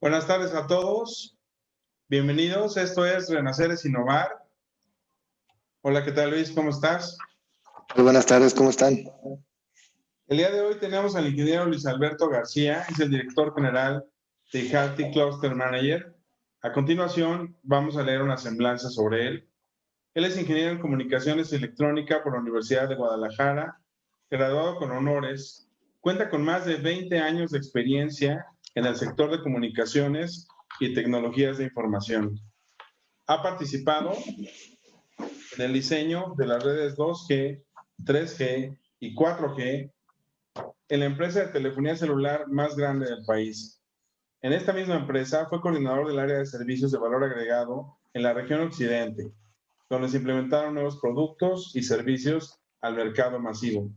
Buenas tardes a todos. Bienvenidos. Esto es Renacer es Innovar. Hola, ¿qué tal, Luis? ¿Cómo estás? Muy buenas tardes, ¿cómo están? El día de hoy tenemos al ingeniero Luis Alberto García, es el director general de Healthy Cluster Manager. A continuación, vamos a leer una semblanza sobre él. Él es ingeniero en comunicaciones y electrónica por la Universidad de Guadalajara, graduado con honores, cuenta con más de 20 años de experiencia en el sector de comunicaciones y tecnologías de información. Ha participado en el diseño de las redes 2G, 3G y 4G en la empresa de telefonía celular más grande del país. En esta misma empresa fue coordinador del área de servicios de valor agregado en la región occidente, donde se implementaron nuevos productos y servicios al mercado masivo.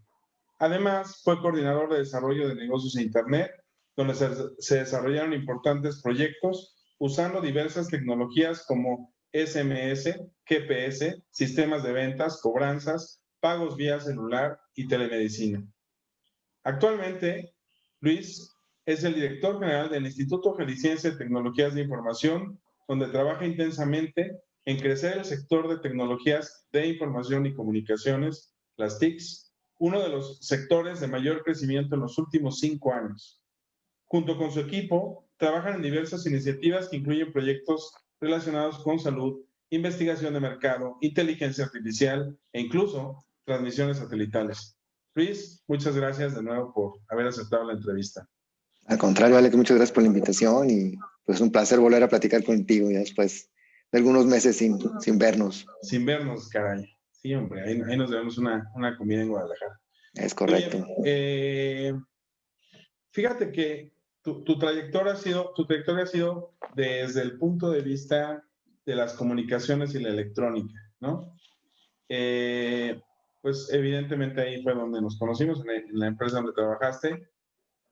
Además, fue coordinador de desarrollo de negocios en Internet, donde se desarrollaron importantes proyectos usando diversas tecnologías como SMS, GPS, sistemas de ventas, cobranzas, pagos vía celular y telemedicina. Actualmente, Luis es el director general del Instituto Jalisciense de Tecnologías de Información, donde trabaja intensamente en crecer el sector de tecnologías de información y comunicaciones, las TICs, uno de los sectores de mayor crecimiento en los últimos 5 años. Junto con su equipo, trabajan en diversas iniciativas que incluyen proyectos relacionados con salud, investigación de mercado, inteligencia artificial e incluso transmisiones satelitales. Luis, muchas gracias de nuevo por haber aceptado la entrevista. Al contrario, Alex, muchas gracias por la invitación y pues un placer volver a platicar contigo ya después de algunos meses sin vernos. Sin vernos, caray. Sí, hombre, ahí nos debemos una comida en Guadalajara. Es correcto. Oye, fíjate que tu trayectoria ha sido desde el punto de vista de las comunicaciones y la electrónica, ¿no? Pues evidentemente ahí fue donde nos conocimos, en la empresa donde trabajaste,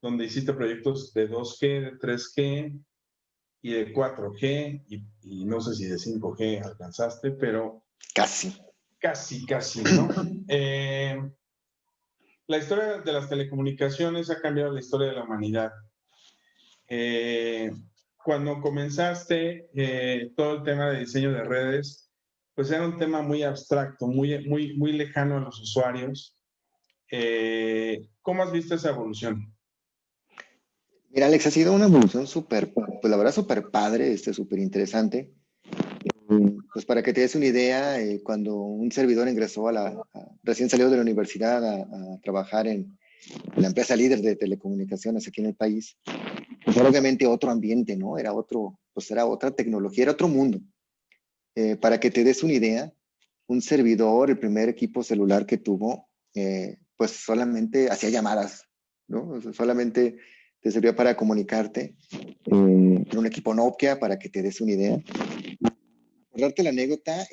donde hiciste proyectos de 2G, de 3G y de 4G, y no sé si de 5G alcanzaste, pero Casi, ¿no? La historia de las telecomunicaciones ha cambiado la historia de la humanidad. Cuando comenzaste todo el tema de diseño de redes, pues era un tema muy abstracto, muy lejano a los usuarios. ¿Cómo has visto esa evolución? Mira, Alex, ha sido una evolución súper, pues la verdad súper padre, súper interesante. Pues para que te des una idea, cuando un servidor ingresó recién salió de la universidad a trabajar en la empresa líder de telecomunicaciones aquí en el país, pues era obviamente otro ambiente, ¿no? Era otra tecnología, era otro mundo. Para que te des una idea, un servidor, el primer equipo celular que tuvo, pues solamente hacía llamadas, ¿no? O sea, solamente te servía para comunicarte. Era un equipo Nokia, para que te des una idea. Por darte la anécdota,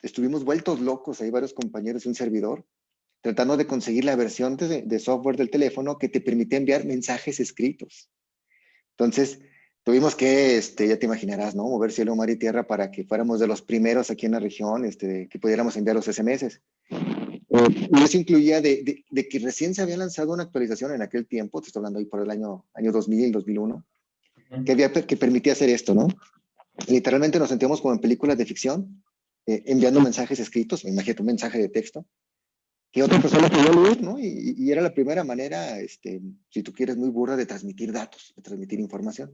estuvimos vueltos locos, hay varios compañeros de un servidor, tratando de conseguir la versión de software del teléfono que te permitía enviar mensajes escritos. Entonces, tuvimos que, ya te imaginarás, ¿no? Mover cielo, mar y tierra para que fuéramos de los primeros aquí en la región, que pudiéramos enviar los SMS. Y eso incluía de que recién se había lanzado una actualización en aquel tiempo, te estoy hablando ahí por el año 2000, 2001, que permitía hacer esto, ¿no? Literalmente nos sentíamos como en películas de ficción, enviando mensajes escritos, imagínate un mensaje de texto, que otra persona podía leer, ¿no? Y era la primera manera, si tú quieres, muy burda de transmitir datos, de transmitir información.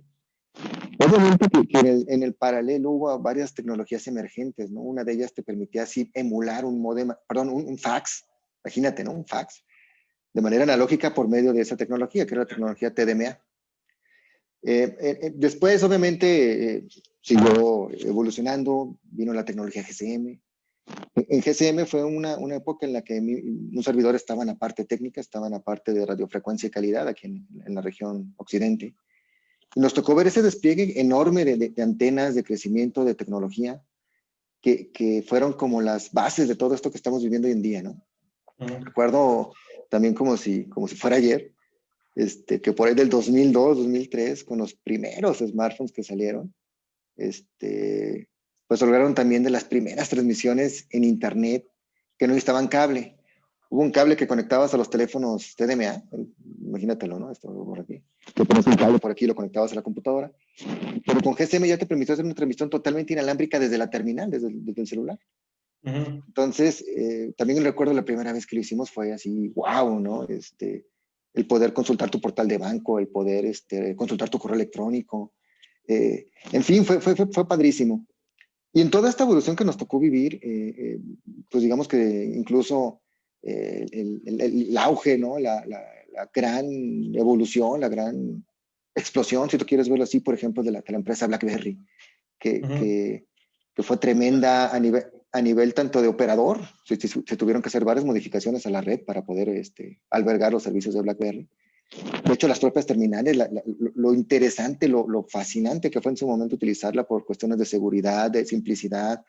Obviamente que en el paralelo hubo varias tecnologías emergentes, ¿no? Una de ellas te permitía así emular un fax, imagínate, ¿no? Un fax, de manera analógica por medio de esa tecnología, que era la tecnología TDMA. Después, obviamente, siguió evolucionando, vino la tecnología GSM. En GSM fue una época en la que un servidor estaba en la parte técnica, estaba en la parte de radiofrecuencia y calidad aquí en la región occidente. Y nos tocó ver ese despliegue enorme de antenas, de crecimiento, de tecnología, que fueron como las bases de todo esto que estamos viviendo hoy en día, ¿no? Recuerdo también como si fuera ayer, que por ahí del 2002, 2003, con los primeros smartphones que salieron, pues lograron también de las primeras transmisiones en internet que no necesitaban cable. Hubo un cable que conectabas a los teléfonos TDMA, imagínatelo, ¿no? Esto por aquí. Que pones un cable por aquí y lo conectabas a la computadora. Pero con GSM ya te permitió hacer una transmisión totalmente inalámbrica desde la terminal, desde el celular. Ujú. Entonces, también recuerdo la primera vez que lo hicimos fue así, wow, ¿no? El poder consultar tu portal de banco, el poder consultar tu correo electrónico. En fin, fue padrísimo. Y en toda esta evolución que nos tocó vivir, pues digamos que incluso el auge, ¿no? La gran evolución, la gran explosión, si tú quieres verlo así, por ejemplo, de la empresa BlackBerry, que, Ujú. que, que fue tremenda a nivel tanto de operador, se tuvieron que hacer varias modificaciones a la red para poder albergar los servicios de BlackBerry. De hecho, las propias terminales, lo interesante, lo fascinante que fue en su momento utilizarla por cuestiones de seguridad, de simplicidad,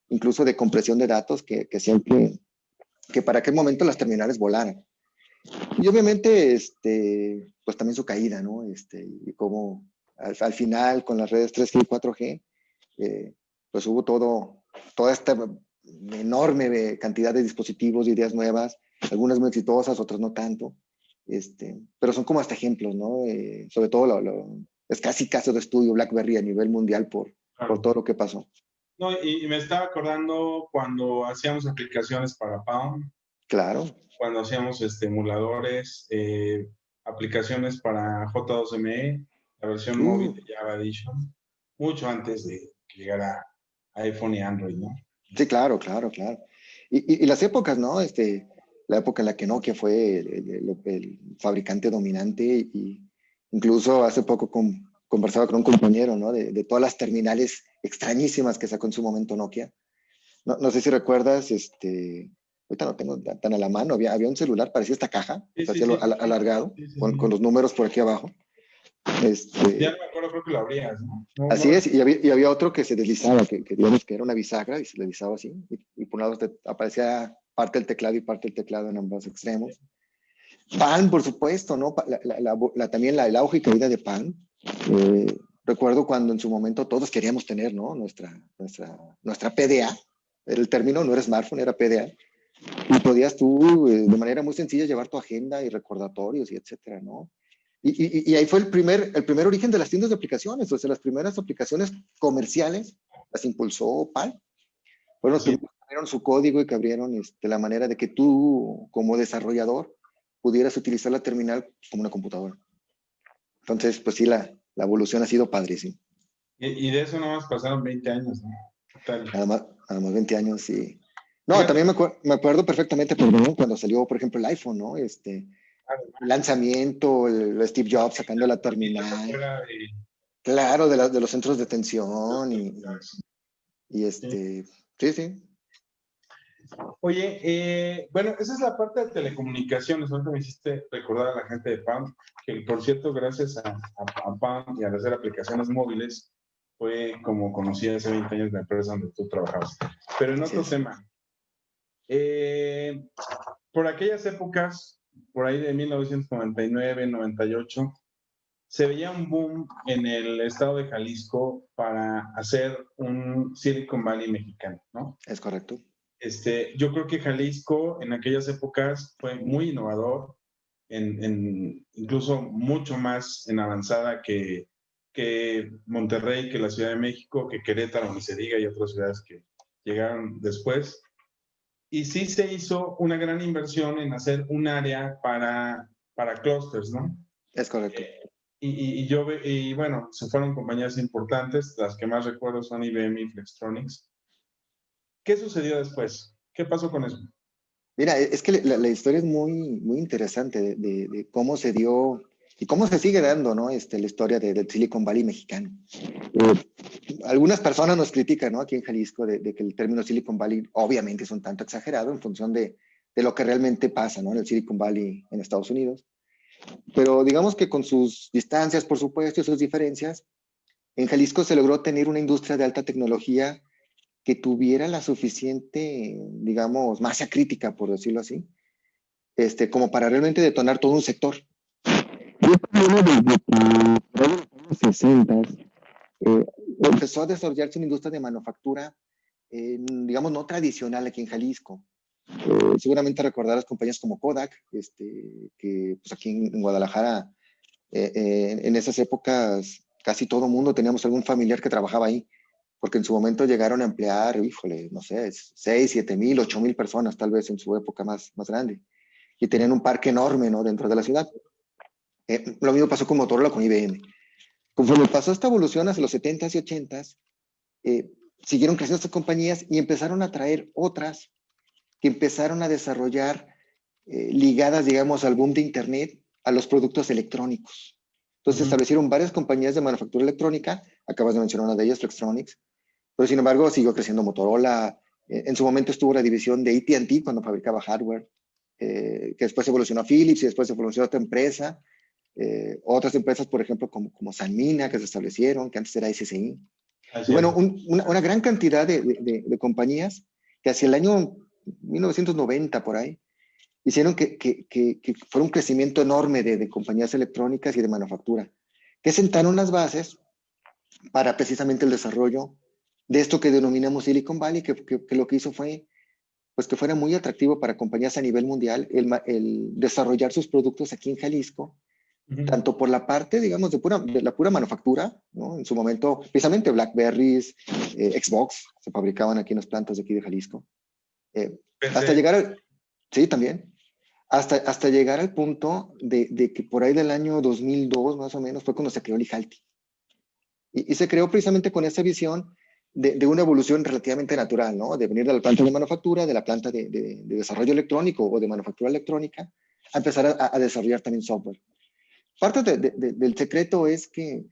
incluso de compresión de datos, que hacían que para aquel momento las terminales volaran. Y obviamente, pues también su caída, ¿no? Y cómo al final con las redes 3G y 4G, pues hubo toda esta enorme cantidad de dispositivos, de ideas nuevas, algunas muy exitosas, otras no tanto, pero son como hasta ejemplos, ¿no? Sobre todo es casi caso de estudio BlackBerry a nivel mundial por Claro. todo lo que pasó. No, y me estaba acordando cuando hacíamos aplicaciones para Palm, Claro. cuando hacíamos emuladores, aplicaciones para J2ME, la versión móvil Uh, de Java Edition, mucho antes de que llegara iPhone y Android, ¿no? sí, claro, claro, claro. Y las épocas, ¿no? La época en la que Nokia fue el fabricante dominante y incluso hace poco conversaba con un compañero, ¿no? De todas las terminales extrañísimas que sacó en su momento Nokia. No sé si recuerdas, ahorita no tengo tan a la mano, había un celular, parecía esta caja, Sí, se sí, hacía sí, sí, sí, alargado, sí, sí, con sí. los números por aquí abajo. Ya no me acuerdo, creo que lo abrías, ¿no? No, no Así es, recuerdo. y había otro que se deslizaba, que digamos que era una bisagra y se deslizaba así, y por un lado aparecía parte del teclado y parte del teclado en ambos extremos. Palm, por supuesto, ¿no? También el auge y caída de Palm. Recuerdo cuando en su momento todos queríamos tener, ¿no? Nuestra PDA, era el término, no era smartphone, era PDA. Y podías tú, de manera muy sencilla, llevar tu agenda y recordatorios y etcétera, ¿no? Y ahí fue el primer origen de las tiendas de aplicaciones, o sea, las primeras aplicaciones comerciales las impulsó PAL. Fueron los Así es. primeros que abrieron su código y que abrieron la manera de que tú, como desarrollador, pudieras utilizar la terminal como una computadora. Entonces, pues sí, la evolución ha sido padrísima. Y de eso nomás pasaron 20 años, ¿no? Total. Nada más 20 años y... No, Fíjate, también me acuerdo perfectamente, perdón, cuando salió, por ejemplo, el iPhone, ¿no? El lanzamiento, el Steve Jobs sacando la patitas terminal, afuera de... claro, de los centros de detención Sí. sí, sí, Oye, bueno, esa es la parte de telecomunicaciones. Ahorita me hiciste recordar a la gente de PAM, que por cierto, gracias a PAM y al hacer aplicaciones móviles, fue como conocí hace 20 años la empresa donde tú trabajabas. Pero en así otro es. tema, eh, por aquellas épocas, por ahí de 1999, 98, se veía un boom en el estado de Jalisco para hacer un Silicon Valley mexicano, ¿no? Es correcto. Yo creo que Jalisco en aquellas épocas fue muy innovador, incluso mucho más en avanzada que Monterrey, que la Ciudad de México, que Querétaro, ni se diga, y otras ciudades que llegaron después. Y sí se hizo una gran inversión en hacer un área para clusters, ¿no? Es correcto. Y bueno, se fueron compañías importantes, las que más recuerdo son IBM y Flextronics. ¿Qué sucedió después? ¿Qué pasó con eso? Mira, es que la historia es muy, muy interesante de cómo se dio y cómo se sigue dando, ¿no? La historia del Silicon Valley mexicano. Algunas personas nos critican, ¿no? Aquí en Jalisco, de que el término Silicon Valley obviamente es un tanto exagerado en función de lo que realmente pasa, ¿no? En el Silicon Valley en Estados Unidos. Pero digamos que con sus distancias, por supuesto, y sus diferencias, en Jalisco se logró tener una industria de alta tecnología que tuviera la suficiente, digamos, masa crítica, por decirlo así, como para realmente detonar todo un sector. Y esto viene desde que por los 60 empezó a desarrollarse una industria de manufactura, digamos, no tradicional aquí en Jalisco. Seguramente recordarás compañías como Kodak, que pues aquí en Guadalajara, en esas épocas, casi todo el mundo teníamos algún familiar que trabajaba ahí, porque en su momento llegaron a emplear, híjole, no sé, 6, 7 mil, 8 mil personas, tal vez en su época más grande, y tenían un parque enorme, ¿no? Dentro de la ciudad. Lo mismo pasó con Motorola, con IBM. Conforme pasó esta evolución hacia los 70s y 80s, siguieron creciendo estas compañías y empezaron a traer otras que empezaron a desarrollar ligadas, digamos, al boom de Internet, a los productos electrónicos. Entonces establecieron varias compañías de manufactura electrónica, acabas de mencionar una de ellas, Flextronics, pero sin embargo siguió creciendo Motorola. En su momento estuvo la división de AT&T cuando fabricaba hardware, que después evolucionó a Philips y después evolucionó a otra empresa. Otras empresas, por ejemplo, como Sanmina, que se establecieron, que antes era SSI. Y Así bueno, es. una gran cantidad de compañías que hacia el año 1990 por ahí, hicieron que fuera un crecimiento enorme de compañías electrónicas y de manufactura, que sentaron las bases para precisamente el desarrollo de esto que denominamos Silicon Valley, que lo que hizo fue pues que fuera muy atractivo para compañías a nivel mundial el desarrollar sus productos aquí en Jalisco, tanto por la parte, digamos, de la pura manufactura, ¿no? En su momento, precisamente BlackBerrys, Xbox, se fabricaban aquí en las plantas de aquí de Jalisco. Hasta PC. llegar sí, también, hasta llegar al punto de que por ahí del año 2002, más o menos, fue cuando se creó Lijalti. Y se creó precisamente con esa visión de una evolución relativamente natural, ¿no? De venir de la planta de manufactura, de la planta de desarrollo electrónico o de manufactura electrónica, a empezar a desarrollar también software. Parte del secreto es que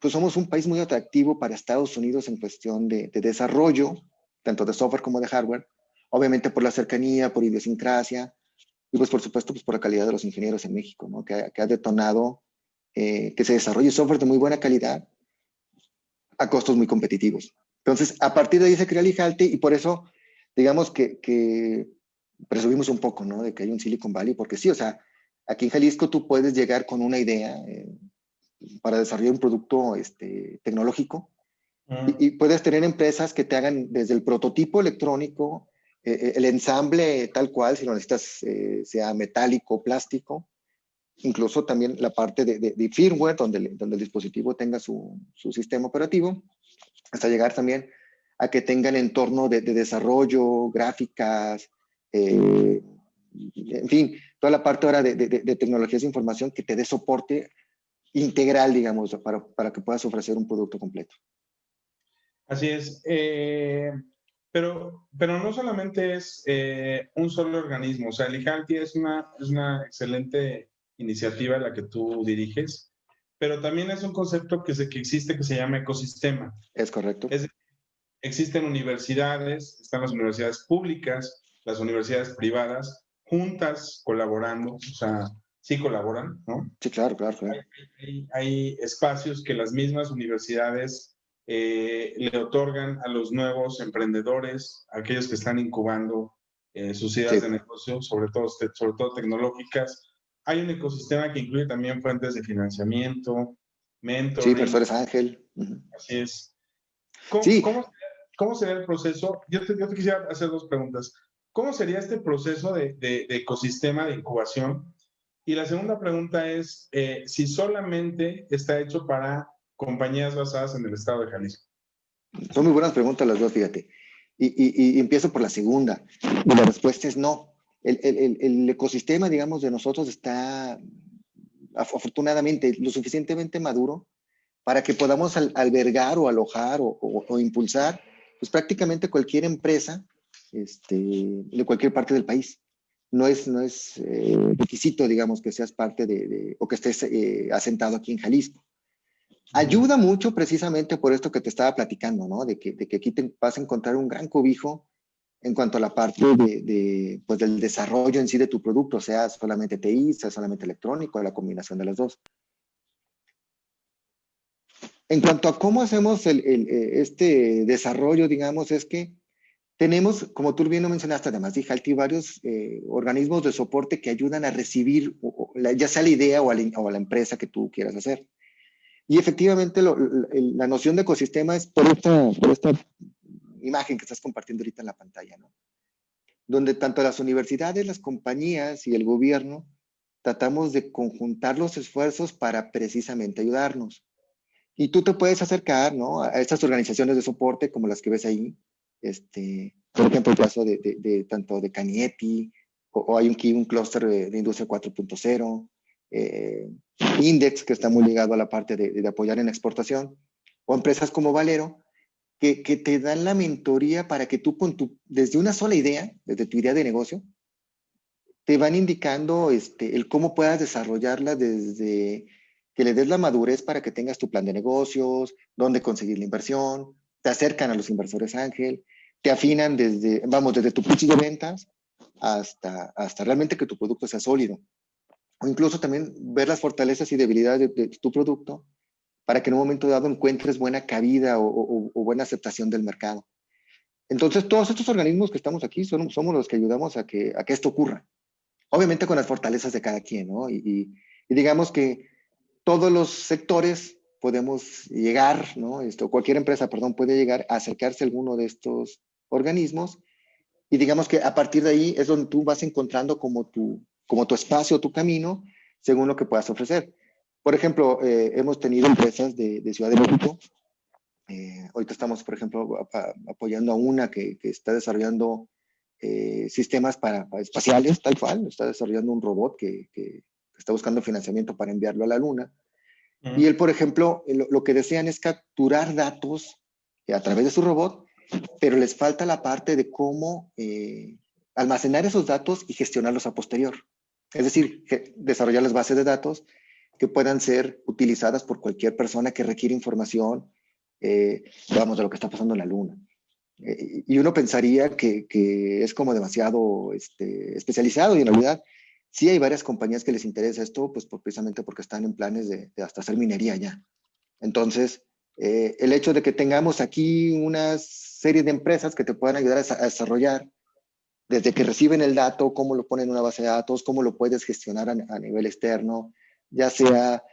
pues somos un país muy atractivo para Estados Unidos en cuestión de desarrollo, tanto de software como de hardware, obviamente por la cercanía, por idiosincrasia, y pues por supuesto pues por la calidad de los ingenieros en México, ¿no? Que ha detonado que se desarrolle software de muy buena calidad a costos muy competitivos. Entonces, a partir de ahí se crea Lijalte y por eso, digamos que presumimos un poco, ¿no? De que hay un Silicon Valley, porque sí, o sea, aquí en Jalisco tú puedes llegar con una idea para desarrollar un producto tecnológico y puedes tener empresas que te hagan desde el prototipo electrónico, el ensamble tal cual, si lo necesitas, sea metálico, plástico, incluso también la parte de firmware, donde el dispositivo tenga su sistema operativo, hasta llegar también a que tengan entorno de desarrollo, gráficas, en fin, toda la parte ahora de tecnologías de información que te dé soporte integral, digamos, para que puedas ofrecer un producto completo. Así es. Pero no solamente es un solo organismo. O sea, el IJALTI es una excelente iniciativa la que tú diriges, pero también es un concepto que existe que se llama ecosistema. Es correcto. Es, existen universidades, están las universidades públicas, las universidades privadas, juntas colaborando, o sea, sí colaboran, ¿no? Sí, claro, claro, claro. Hay espacios que las mismas universidades le otorgan a los nuevos emprendedores, a aquellos que están incubando sus ideas de Sí, negocio, sobre todo tecnológicas. Hay un ecosistema que incluye también fuentes de financiamiento, sí, mentoring, profesores Ángel. Uh-huh. así es. ¿Cómo, Sí, cómo, cómo sería el proceso? Yo te quisiera hacer dos preguntas. ¿Cómo sería este proceso de ecosistema de incubación? Y la segunda pregunta es si solamente está hecho para compañías basadas en el estado de Jalisco. son muy buenas preguntas las dos, fíjate. Y empiezo por la segunda. Y la respuesta es no. El ecosistema, digamos, de nosotros está afortunadamente lo suficientemente maduro para que podamos albergar o alojar o impulsar pues prácticamente cualquier empresa de cualquier parte del país. No es requisito, digamos, que seas parte o que estés asentado aquí en Jalisco. Ayuda mucho precisamente por esto que te estaba platicando, ¿no? De que aquí te vas a encontrar un gran cobijo en cuanto a la parte pues del desarrollo en sí de tu producto, sea solamente TI, sea solamente electrónico, la combinación de las dos. En cuanto a cómo hacemos este desarrollo, digamos, es que tenemos, como tú bien lo mencionaste, además de Jalti, varios organismos de soporte que ayudan a recibir ya sea la idea o a la empresa que tú quieras hacer. Y efectivamente la noción de ecosistema es por esta imagen que estás compartiendo ahorita en la pantalla, ¿no? donde tanto las universidades, las compañías y el gobierno tratamos de conjuntar los esfuerzos para precisamente ayudarnos. Y tú te puedes acercar, ¿no?, a estas organizaciones de soporte como las que ves ahí. Por ejemplo, el caso tanto de Canieti, o hay aquí un clúster de Industria 4.0, Index, que está muy ligado a la parte de apoyar en exportación, o empresas como Valero, que te dan la mentoría para que tú desde una sola idea, desde tu idea de negocio, te van indicando el cómo puedas desarrollarla desde que le des la madurez para que tengas tu plan de negocios, dónde conseguir la inversión, te acercan a los inversores ángel, te afinan desde tu pitch de ventas hasta realmente que tu producto sea sólido. O incluso también ver las fortalezas y debilidades de tu producto para que en un momento dado encuentres buena cabida o buena aceptación del mercado. Entonces, todos estos organismos que estamos aquí somos los que ayudamos a que esto ocurra. Obviamente con las fortalezas de cada quien, ¿no? Y digamos que todos los sectores podemos llegar, ¿no? Cualquier empresa, perdón, puede llegar a acercarse a alguno de estos organismos, y digamos que a partir de ahí es donde tú vas encontrando como tu espacio, tu camino, según lo que puedas ofrecer. Por ejemplo, hemos tenido empresas de Ciudad de México. Ahorita estamos, por ejemplo, apoyando a una que está desarrollando sistemas para espaciales, tal cual. Está desarrollando un robot que está buscando financiamiento para enviarlo a la Luna. Y él, por ejemplo, lo que desean es capturar datos a través de su robot, pero les falta la parte de cómo almacenar esos datos y gestionarlos a posterior. Es decir, desarrollar las bases de datos que puedan ser utilizadas por cualquier persona que requiere información, digamos, de lo que está pasando en la Luna. Y uno pensaría que es como demasiado especializado, y en realidad sí hay varias compañías que les interesa esto, pues precisamente porque están en planes de hasta hacer minería ya. Entonces, el hecho de que tengamos aquí una serie de empresas que te puedan ayudar a desarrollar, desde que reciben el dato, cómo lo ponen en una base de datos, cómo lo puedes gestionar a nivel externo, ya sea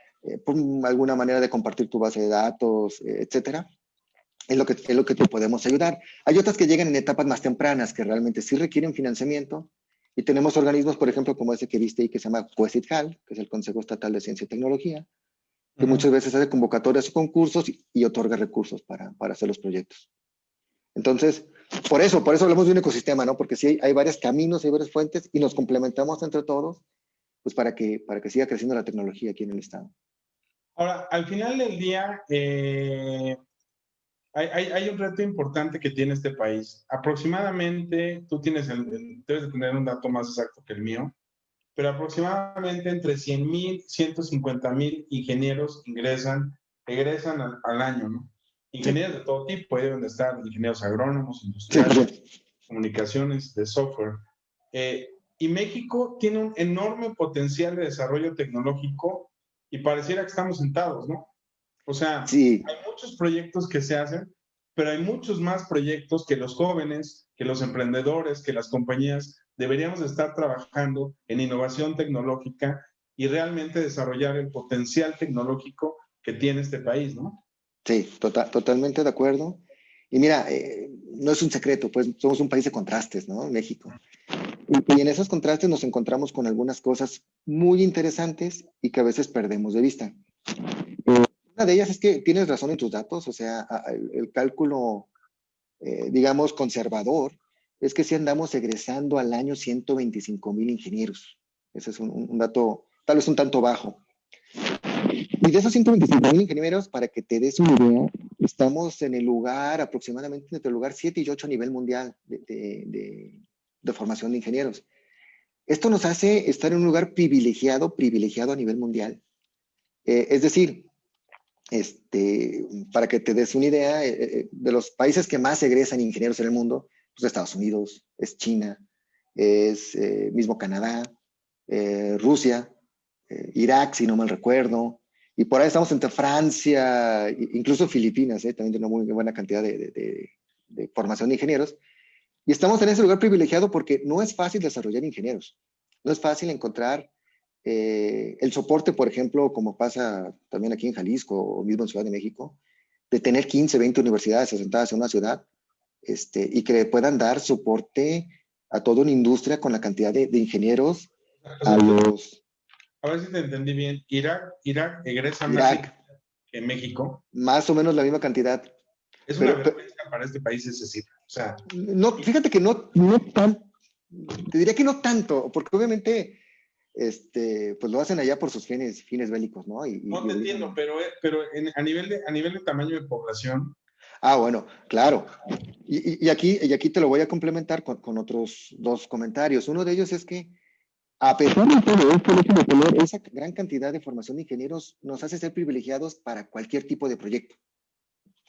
por alguna manera de compartir tu base de datos, etcétera, es lo que te podemos ayudar. Hay otras que llegan en etapas más tempranas, que realmente sí requieren financiamiento, y tenemos organismos, por ejemplo, como ese que viste ahí, que se llama COECITJAL, que es el Consejo Estatal de Ciencia y Tecnología, que muchas veces hace convocatorias o concursos y otorga recursos para hacer los proyectos. Entonces, por eso hablamos de un ecosistema, ¿no? Porque sí hay varios caminos, hay varias fuentes, y nos complementamos entre todos, pues para que siga creciendo la tecnología aquí en el estado. Ahora, al final del día, hay un reto importante que tiene este país. Aproximadamente, tú debes de tener un dato más exacto que el mío, pero aproximadamente entre 100,000, 150,000 ingenieros egresan al año, ¿no? Ingenieros de todo tipo, ahí deben de estar ingenieros agrónomos, industriales, comunicaciones, de software. Y México tiene un enorme potencial de desarrollo tecnológico y pareciera que estamos sentados, ¿no? O sea, sí, hay muchos proyectos que se hacen, pero hay muchos más proyectos que los jóvenes, que los emprendedores, que las compañías deberíamos estar trabajando en innovación tecnológica y realmente desarrollar el potencial tecnológico que tiene este país, ¿no? sí, totalmente de acuerdo. Y mira, no es un secreto, pues somos un país de contrastes, ¿no? México. Y en esos contrastes nos encontramos con algunas cosas muy interesantes y que a veces perdemos de vista. Una de ellas es que tienes razón en tus datos, o sea, el cálculo, digamos, conservador, es que si andamos egresando al año 125,000 ingenieros. Ese es un dato, tal vez un tanto bajo. Y de esos 125,000 ingenieros, para que te des una idea, estamos en el lugar, aproximadamente entre el lugar 7 y 8 a nivel mundial de formación de ingenieros. Esto nos hace estar en un lugar privilegiado a nivel mundial. Es decir, para que te des una idea, de los países que más egresan ingenieros en el mundo, pues Estados Unidos, es China, es mismo Canadá, Rusia, Irak, si no mal recuerdo, y por ahí estamos entre Francia, incluso Filipinas, también tiene una muy buena cantidad de formación de ingenieros, y estamos en ese lugar privilegiado porque no es fácil desarrollar ingenieros, no es fácil encontrar el soporte, por ejemplo, como pasa también aquí en Jalisco o mismo en Ciudad de México, de tener 15, 20 universidades asentadas en una ciudad, y que le puedan dar soporte a toda una industria con la cantidad de ingenieros, O a sea, los a ver si te entendí bien. Irak egresa más Irak, que México. más o menos la misma cantidad. Es una Pero vergüenza para este país esa cifra. O sea, no, fíjate que no tan, te diría que no tanto, porque obviamente pues lo hacen allá por sus fines bélicos, ¿no? no Y te entiendo, obligan. pero a nivel de tamaño de población, Ah, bueno, claro. Y aquí te lo voy a complementar con otros dos comentarios. Uno de ellos es que, a pesar de todo esto, el hecho de tener esa gran cantidad de formación de ingenieros nos hace ser privilegiados para cualquier tipo de proyecto.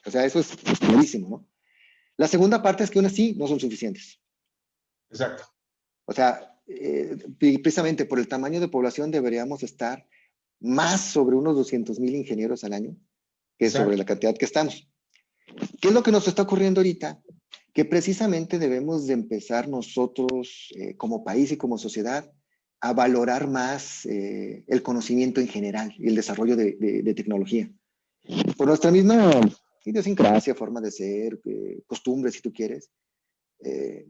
O sea, eso es clarísimo, ¿no? La segunda parte es que aún así no son suficientes. exacto. O sea, precisamente por el tamaño de población deberíamos estar más sobre unos 200,000 ingenieros al año que sobre Exacto. la cantidad que estamos. ¿Qué es lo que nos está ocurriendo ahorita? Que precisamente debemos de empezar nosotros como país y como sociedad a valorar más el conocimiento en general y el desarrollo de tecnología. Por nuestra misma idiosincrasia, forma de ser, costumbres, si tú quieres,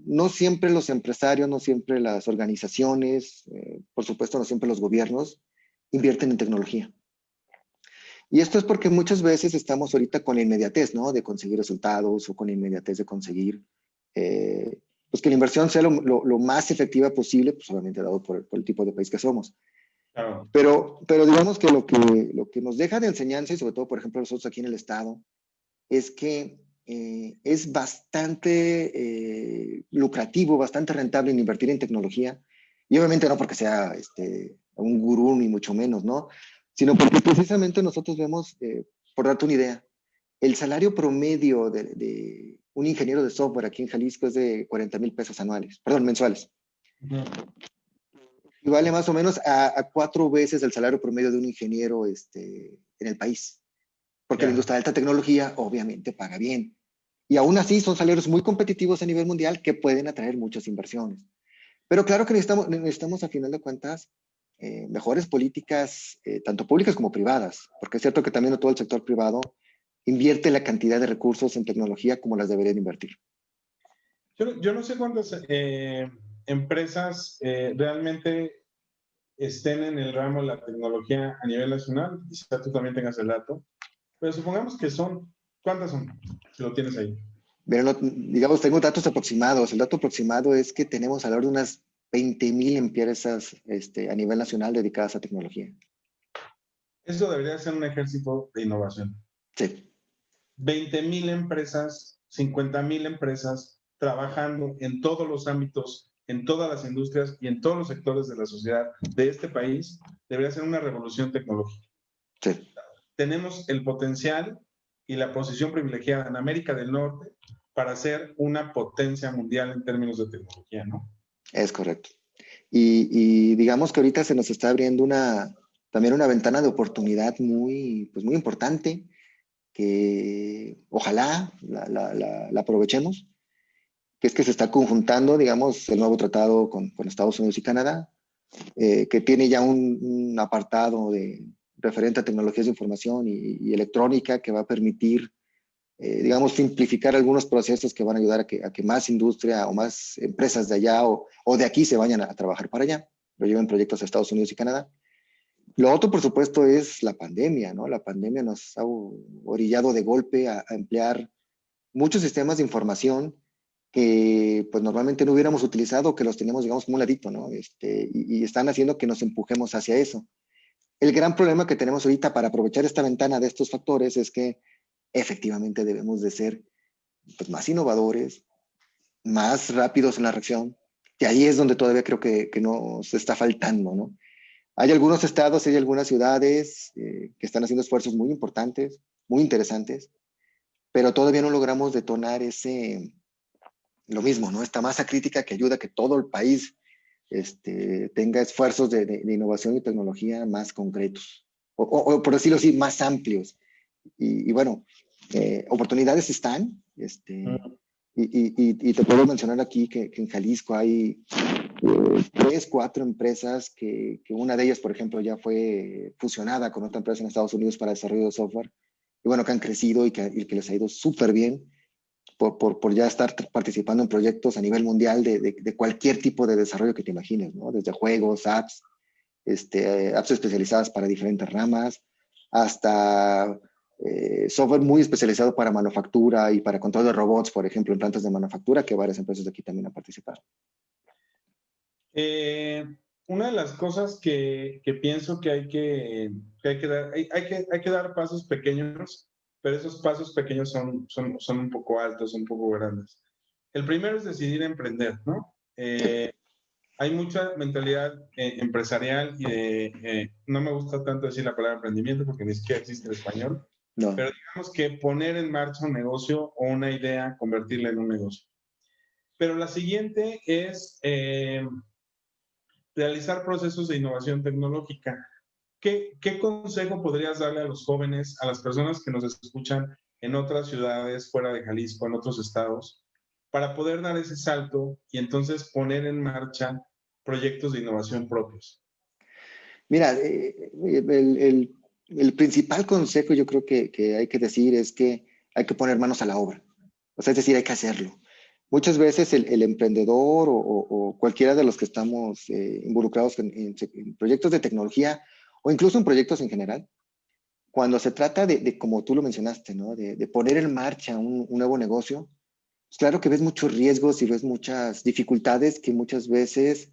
no siempre los empresarios, no siempre las organizaciones, por supuesto no siempre los gobiernos invierten en tecnología. Y esto es porque muchas veces estamos ahorita con la inmediatez, ¿no? De conseguir resultados o con la inmediatez de conseguir, pues que la inversión sea lo más efectiva posible, pues obviamente dado por el tipo de país que somos. Claro. Pero digamos que lo que nos deja de enseñanza, y sobre todo, por ejemplo, nosotros aquí en el Estado, es que es bastante lucrativo, bastante rentable en invertir en tecnología. Y obviamente no porque sea un gurú, ni mucho menos, ¿no? Sino porque precisamente nosotros vemos, por darte una idea, el salario promedio de un ingeniero de software aquí en Jalisco es de 40,000 pesos anuales, perdón, mensuales. Uh-huh. Y vale más o menos a 4 veces el salario promedio de un ingeniero en el país. Porque la Ya. industria de alta tecnología obviamente paga bien. Y aún así son salarios muy competitivos a nivel mundial que pueden atraer muchas inversiones. Pero claro que necesitamos a final de cuentas, mejores políticas, tanto públicas como privadas, porque es cierto que también no todo el sector privado invierte la cantidad de recursos en tecnología como las deberían invertir. Yo no sé cuántas empresas realmente estén en el ramo de la tecnología a nivel nacional, quizá tú también tengas el dato, pero supongamos que son, ¿cuántas son? Si lo tienes ahí. Pero digamos, tengo datos aproximados. El dato aproximado es que tenemos alrededor de unas 20,000 empresas a nivel nacional dedicadas a tecnología. Eso debería ser un ejército de innovación. Sí. 20,000 empresas, 50,000 empresas trabajando en todos los ámbitos, en todas las industrias y en todos los sectores de la sociedad de este país, debería ser una revolución tecnológica. Sí. Tenemos el potencial y la posición privilegiada en América del Norte para ser una potencia mundial en términos de tecnología, ¿no? Es correcto. Y digamos que ahorita se nos está abriendo también una ventana de oportunidad pues muy importante, que ojalá la aprovechemos, que es que se está conjuntando, digamos, el nuevo tratado con Estados Unidos y Canadá, que tiene ya un apartado referente a tecnologías de información y electrónica que va a permitir, digamos, simplificar algunos procesos que van a ayudar a que más industria o más empresas de allá o de aquí se vayan a trabajar para allá, lo lleven proyectos a Estados Unidos y Canadá. Lo otro, por supuesto, es la pandemia, ¿no? La pandemia nos ha orillado de golpe a emplear muchos sistemas de información que pues normalmente no hubiéramos utilizado, que los teníamos, digamos, como un ladito, ¿no? Y están haciendo que nos empujemos hacia eso. El gran problema que tenemos ahorita para aprovechar esta ventana de estos factores es que efectivamente debemos de ser pues, más innovadores, más rápidos en la reacción, y ahí es donde todavía creo que nos está faltando, ¿no? Hay algunos estados, hay algunas ciudades que están haciendo esfuerzos muy importantes, muy interesantes, pero todavía no logramos detonar lo mismo, ¿no? Esta masa crítica que ayuda a que todo el país tenga esfuerzos de innovación y tecnología más concretos, o por decirlo así, más amplios. Y bueno, oportunidades están, y te puedo mencionar aquí que en Jalisco hay 3, 4 empresas que una de ellas, por ejemplo, ya fue fusionada con otra empresa en Estados Unidos para desarrollo de software, y bueno, que han crecido y que les ha ido súper bien, por ya estar participando en proyectos a nivel mundial de cualquier tipo de desarrollo que te imagines, ¿no? Desde juegos, apps, apps especializadas para diferentes ramas, hasta software muy especializado para manufactura y para control de robots, por ejemplo, en plantas de manufactura, que varias empresas de aquí también han participado. Una de las cosas que pienso que hay que dar pasos pequeños, pero esos pasos pequeños son un poco altos, un poco grandes. El primero es decidir emprender, ¿no? Hay mucha mentalidad empresarial y no me gusta tanto decir la palabra emprendimiento porque ni siquiera existe en español, No. pero digamos que poner en marcha un negocio o una idea, convertirla en un negocio. Pero la siguiente es realizar procesos de innovación tecnológica. ¿Qué consejo podrías darle a los jóvenes, a las personas que nos escuchan en otras ciudades, fuera de Jalisco, en otros estados, para poder dar ese salto y entonces poner en marcha proyectos de innovación propios? Mira, el principal consejo yo creo que hay que decir es que hay que poner manos a la obra. O sea, es decir, hay que hacerlo. Muchas veces el emprendedor o cualquiera de los que estamos involucrados en proyectos de tecnología o incluso en proyectos en general, cuando se trata como tú lo mencionaste, ¿no? De poner en marcha un nuevo negocio, pues claro que ves muchos riesgos y ves muchas dificultades que muchas veces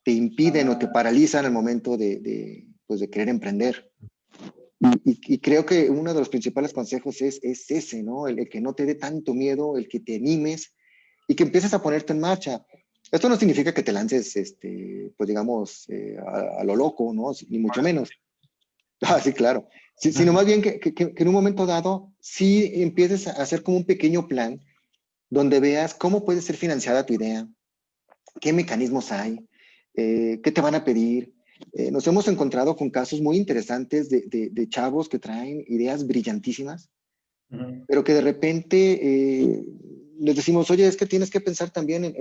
te impiden o te paralizan al momento pues de querer emprender. Y creo que uno de los principales consejos es ese, ¿no? El que no te dé tanto miedo, el que te animes y que empieces a ponerte en marcha. Esto no significa que te lances, pues digamos, a lo loco, ¿no? Ni mucho menos. Ah, sí, claro. Sí, sino más bien que en un momento dado sí empieces a hacer como un pequeño plan donde veas cómo puede ser financiada tu idea, qué mecanismos hay, qué te van a pedir. Nos hemos encontrado con casos muy interesantes de chavos que traen ideas brillantísimas, pero que de repente les decimos, oye, es que tienes que pensar también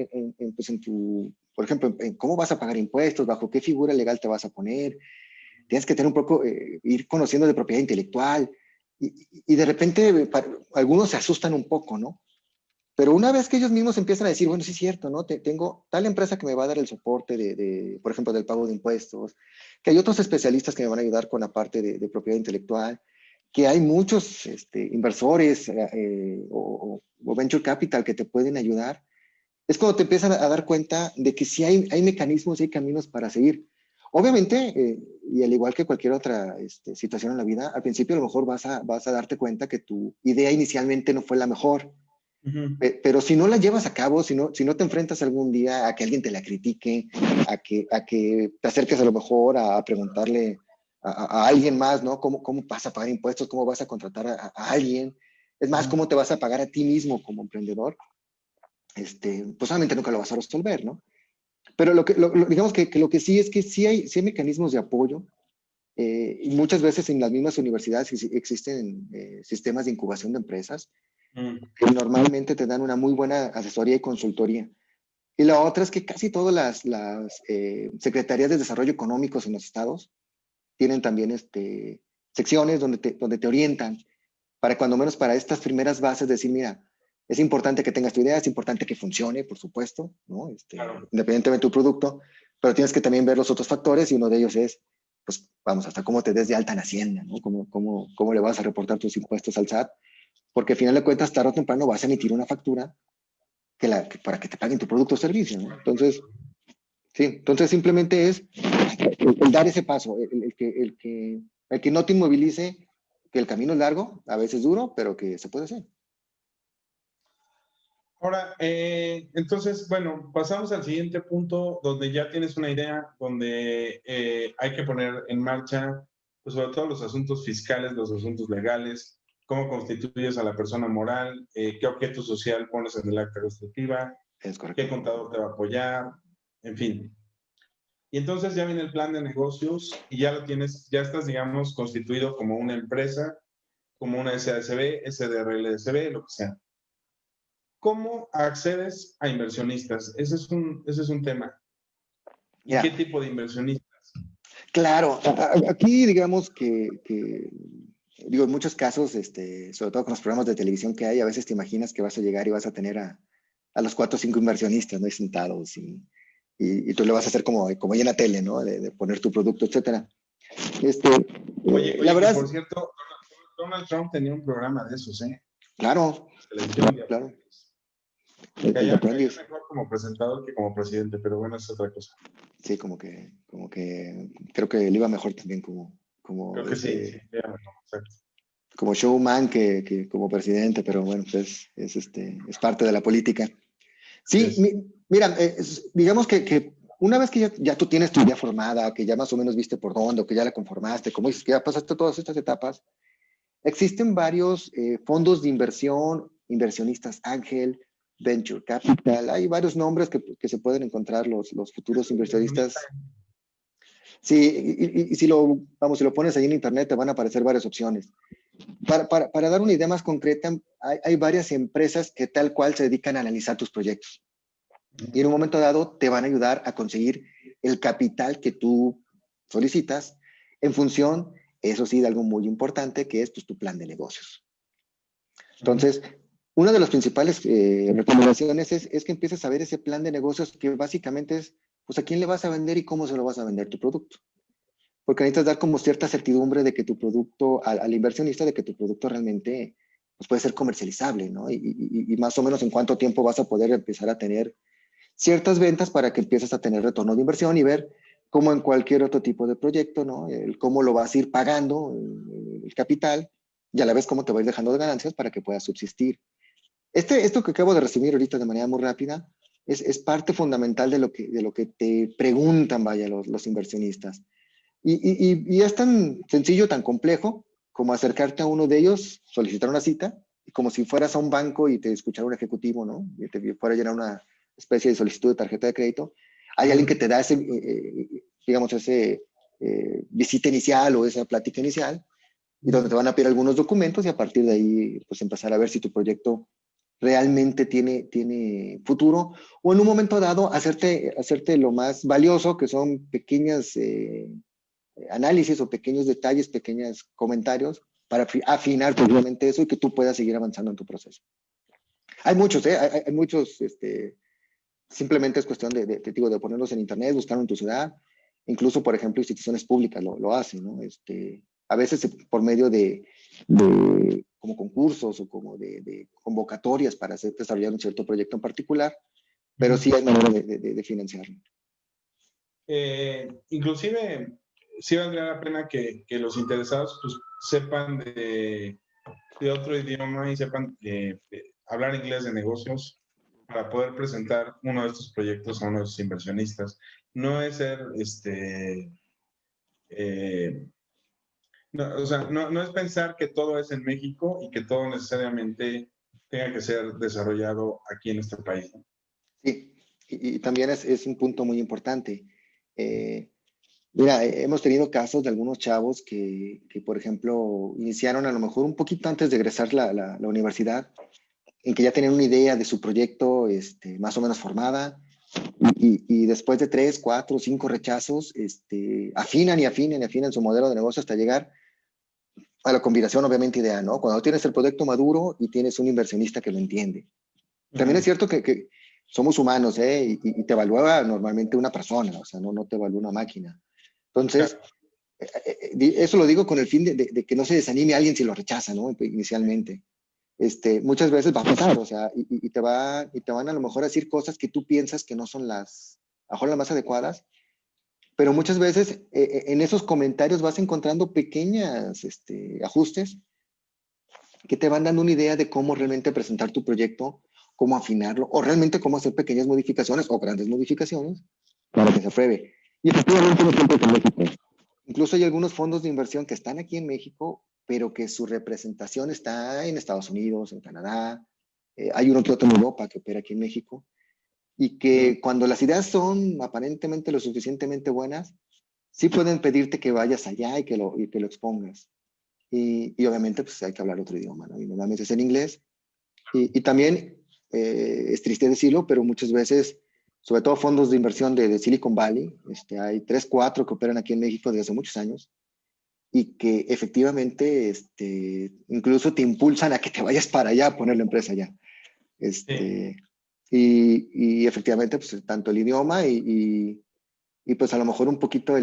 pues en tu, por ejemplo, en cómo vas a pagar impuestos, bajo qué figura legal te vas a poner, tienes que tener un poco, ir conociendo de propiedad intelectual, y de repente algunos se asustan un poco, ¿no? Pero una vez que ellos mismos empiezan a decir, bueno, sí es cierto, ¿no? Tengo tal empresa que me va a dar el soporte por ejemplo, del pago de impuestos, que hay otros especialistas que me van a ayudar con la parte de propiedad intelectual, que hay muchos inversores o venture capital que te pueden ayudar. Es cuando te empiezan a dar cuenta de que sí hay mecanismos y hay caminos para seguir. Obviamente, y al igual que cualquier otra situación en la vida, al principio a lo mejor vas a darte cuenta que tu idea inicialmente no fue la mejor. Pero si no la llevas a cabo, si no te enfrentas algún día a que alguien te la critique, a que te acerques a lo mejor a preguntarle a alguien más, ¿no? ¿Cómo vas a pagar impuestos? ¿Cómo vas a contratar a alguien? Es más, ¿cómo te vas a pagar a ti mismo como emprendedor? Pues solamente nunca lo vas a resolver, ¿no? Pero digamos que lo que sí es que sí hay mecanismos de apoyo, y muchas veces en las mismas universidades existen sistemas de incubación de empresas que normalmente te dan una muy buena asesoría y consultoría. Y la otra es que casi todas las secretarías de desarrollo económicos en los estados tienen también secciones donde te orientan para cuando menos para estas primeras bases decir, mira, es importante que tengas tu idea, es importante que funcione, por supuesto, ¿no? Claro. Independientemente de tu producto, pero tienes que también ver los otros factores y uno de ellos es, pues vamos, hasta cómo te des de alta en Hacienda, ¿no? Cómo le vas a reportar tus impuestos al SAT, porque al final de cuentas, tarde o temprano vas a emitir una factura para que te paguen tu producto o servicio, ¿no? Entonces, sí, entonces simplemente es el dar ese paso, el que no te inmovilice, que el camino es largo, a veces duro, pero que se puede hacer. Ahora, entonces, bueno, pasamos al siguiente punto donde ya tienes una idea, donde hay que poner en marcha, pues sobre todo los asuntos fiscales, los asuntos legales, cómo constituyes a la persona moral, qué objeto social pones en el acta constitutiva, Es correcto. qué contador te va a apoyar, en fin. Y entonces ya viene el plan de negocios y ya lo tienes, ya estás, digamos, constituido como una empresa, como una SASB, SDRLSB, lo que sea. ¿Cómo accedes a inversionistas? Ese es un tema. ¿Y qué Ya, tipo de inversionistas? claro, aquí digamos Digo, en muchos casos, sobre todo con los programas de televisión que hay, a veces te imaginas que vas a llegar y vas a tener a los 4 o 5 inversionistas, ¿no? Ahí sentados y tú le vas a hacer como ahí en la tele, ¿no? De poner tu producto, etcétera. Este, la Oye, que verdad, por cierto, Donald Trump tenía un programa de esos, ¿eh? claro, Televisión de claro, Aprendiz. el de Caía Aprendiz. mejor como presentador que como presidente, pero bueno, es otra cosa. Sí, como que creo que le iba mejor también Creo que sí, sí, era mejor, exacto. como showman que como presidente, pero bueno, pues es parte de la política. Así Sí, es. mira, digamos que una vez que ya tú tienes tu idea formada, que ya más o menos viste por dónde, o que ya la conformaste, como dices, que ya pasaste todas estas etapas, existen varios fondos de inversión, inversionistas ángel, venture capital, hay varios nombres que se pueden encontrar los futuros Inversionista. inversionistas. Sí, y si lo pones ahí en internet te van a aparecer varias opciones. Para dar una idea más concreta, hay varias empresas que tal cual se dedican a analizar tus proyectos y en un momento dado te van a ayudar a conseguir el capital que tú solicitas en función, eso sí, de algo muy importante que es pues, tu plan de negocios. Entonces, una de las principales recomendaciones es que empieces a ver ese plan de negocios que básicamente es, pues a quién le vas a vender y cómo se lo vas a vender tu producto. Porque necesitas dar como cierta certidumbre de que tu producto, al inversionista, de que tu producto realmente pues puede ser comercializable, ¿no? Y más o menos en cuánto tiempo vas a poder empezar a tener ciertas ventas para que empieces a tener retorno de inversión y ver cómo en cualquier otro tipo de proyecto, ¿no? Cómo lo vas a ir pagando, el capital, y a la vez cómo te va a ir dejando de ganancias para que puedas subsistir. Esto que acabo de resumir ahorita de manera muy rápida es parte fundamental de lo que te preguntan, vaya, los inversionistas. Y es tan sencillo, tan complejo como acercarte a uno de ellos, solicitar una cita, como si fueras a un banco y te escuchara un ejecutivo, ¿no? Y te fuera a llenar una especie de solicitud de tarjeta de crédito. Hay alguien que te da ese, digamos, ese visita inicial o esa plática inicial, y donde te van a pedir algunos documentos y a partir de ahí, pues empezar a ver si tu proyecto realmente tiene futuro, o en un momento dado hacerte lo más valioso, que son pequeñas análisis o pequeños detalles, pequeños comentarios para afinar probablemente eso y que tú puedas seguir avanzando en tu proceso. Hay muchos, hay muchos, simplemente es cuestión de ponerlos en internet, buscarlo en tu ciudad, incluso, por ejemplo, instituciones públicas lo hacen, ¿no? A veces por medio de como concursos o como de convocatorias para hacer desarrollar un cierto proyecto en particular, pero sí hay manera de financiarlo. Inclusive, sí valdría la pena que los interesados pues, sepan de otro idioma y sepan hablar inglés de negocios para poder presentar uno de estos proyectos a uno de sus inversionistas. No es ser, eh, no, o sea, no es pensar que todo es en México y que todo necesariamente tenga que ser desarrollado aquí en este país, ¿no? Sí, y también es un punto muy importante. Eh, Mira, hemos tenido casos de algunos chavos que, por ejemplo, iniciaron a lo mejor un poquito antes de egresar la universidad, en que ya tenían una idea de su proyecto más o menos formada, y después de 3, 4, 5 rechazos, afinan y afinan y afinan su modelo de negocio hasta llegar a la combinación obviamente ideal, ¿no? Cuando tienes el proyecto maduro y tienes un inversionista que lo entiende. También es cierto que somos humanos, ¿eh? Y te evalúa normalmente una persona, o sea, no te evalúa una máquina. Entonces, Claro. eso lo digo con el fin de que no se desanime a alguien si lo rechaza, ¿no? Inicialmente. Muchas veces va a pasar, o sea, y te van a lo mejor a decir cosas que tú piensas que no son a lo mejor las más adecuadas, pero muchas veces en esos comentarios vas encontrando pequeños ajustes que te van dando una idea de cómo realmente presentar tu proyecto, cómo afinarlo, o realmente cómo hacer pequeñas modificaciones o grandes modificaciones para que se apruebe. Y efectivamente no siempre es en México. Incluso hay algunos fondos de inversión que están aquí en México, pero que su representación está en Estados Unidos, en Canadá. Hay uno que otro en Europa que opera aquí en México. Y que cuando las ideas son aparentemente lo suficientemente buenas, sí pueden pedirte que vayas allá y que lo expongas. Y obviamente pues hay que hablar otro idioma, ¿no? Y normalmente es en inglés. Y también, es triste decirlo, pero muchas veces, sobre todo fondos de inversión de Silicon Valley, hay 3, 4 que operan aquí en México desde hace muchos años, y que efectivamente incluso te impulsan a que te vayas para allá a poner la empresa allá. Sí. Y efectivamente, pues tanto el idioma y pues a lo mejor un poquito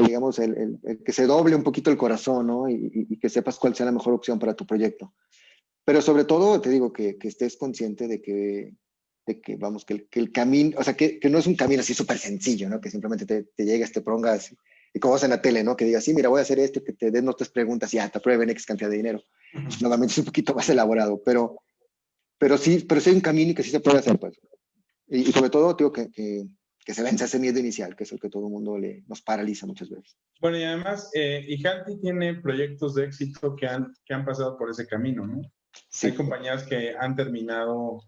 digamos, el que se doble un poquito el corazón, ¿no? Y que sepas cuál sea la mejor opción para tu proyecto. Pero sobre todo, te digo, que estés consciente vamos, que el camino, o sea, que no es un camino así súper sencillo, ¿no? Que simplemente te llegues, te pongas, y como vas en la tele, ¿no? Que digas, sí, mira, voy a hacer esto, que te den otras preguntas y ya, te aprueben X cantidad de dinero. Normalmente es un poquito más elaborado, pero sí hay un camino y que sí se puede hacer, pues. Y sobre todo, digo, que se vence ese miedo inicial, que es el que todo el mundo nos paraliza muchas veces. Bueno, y además, Ijalti tiene proyectos de éxito que han pasado por ese camino, ¿no? Hay Sí, compañías que han terminado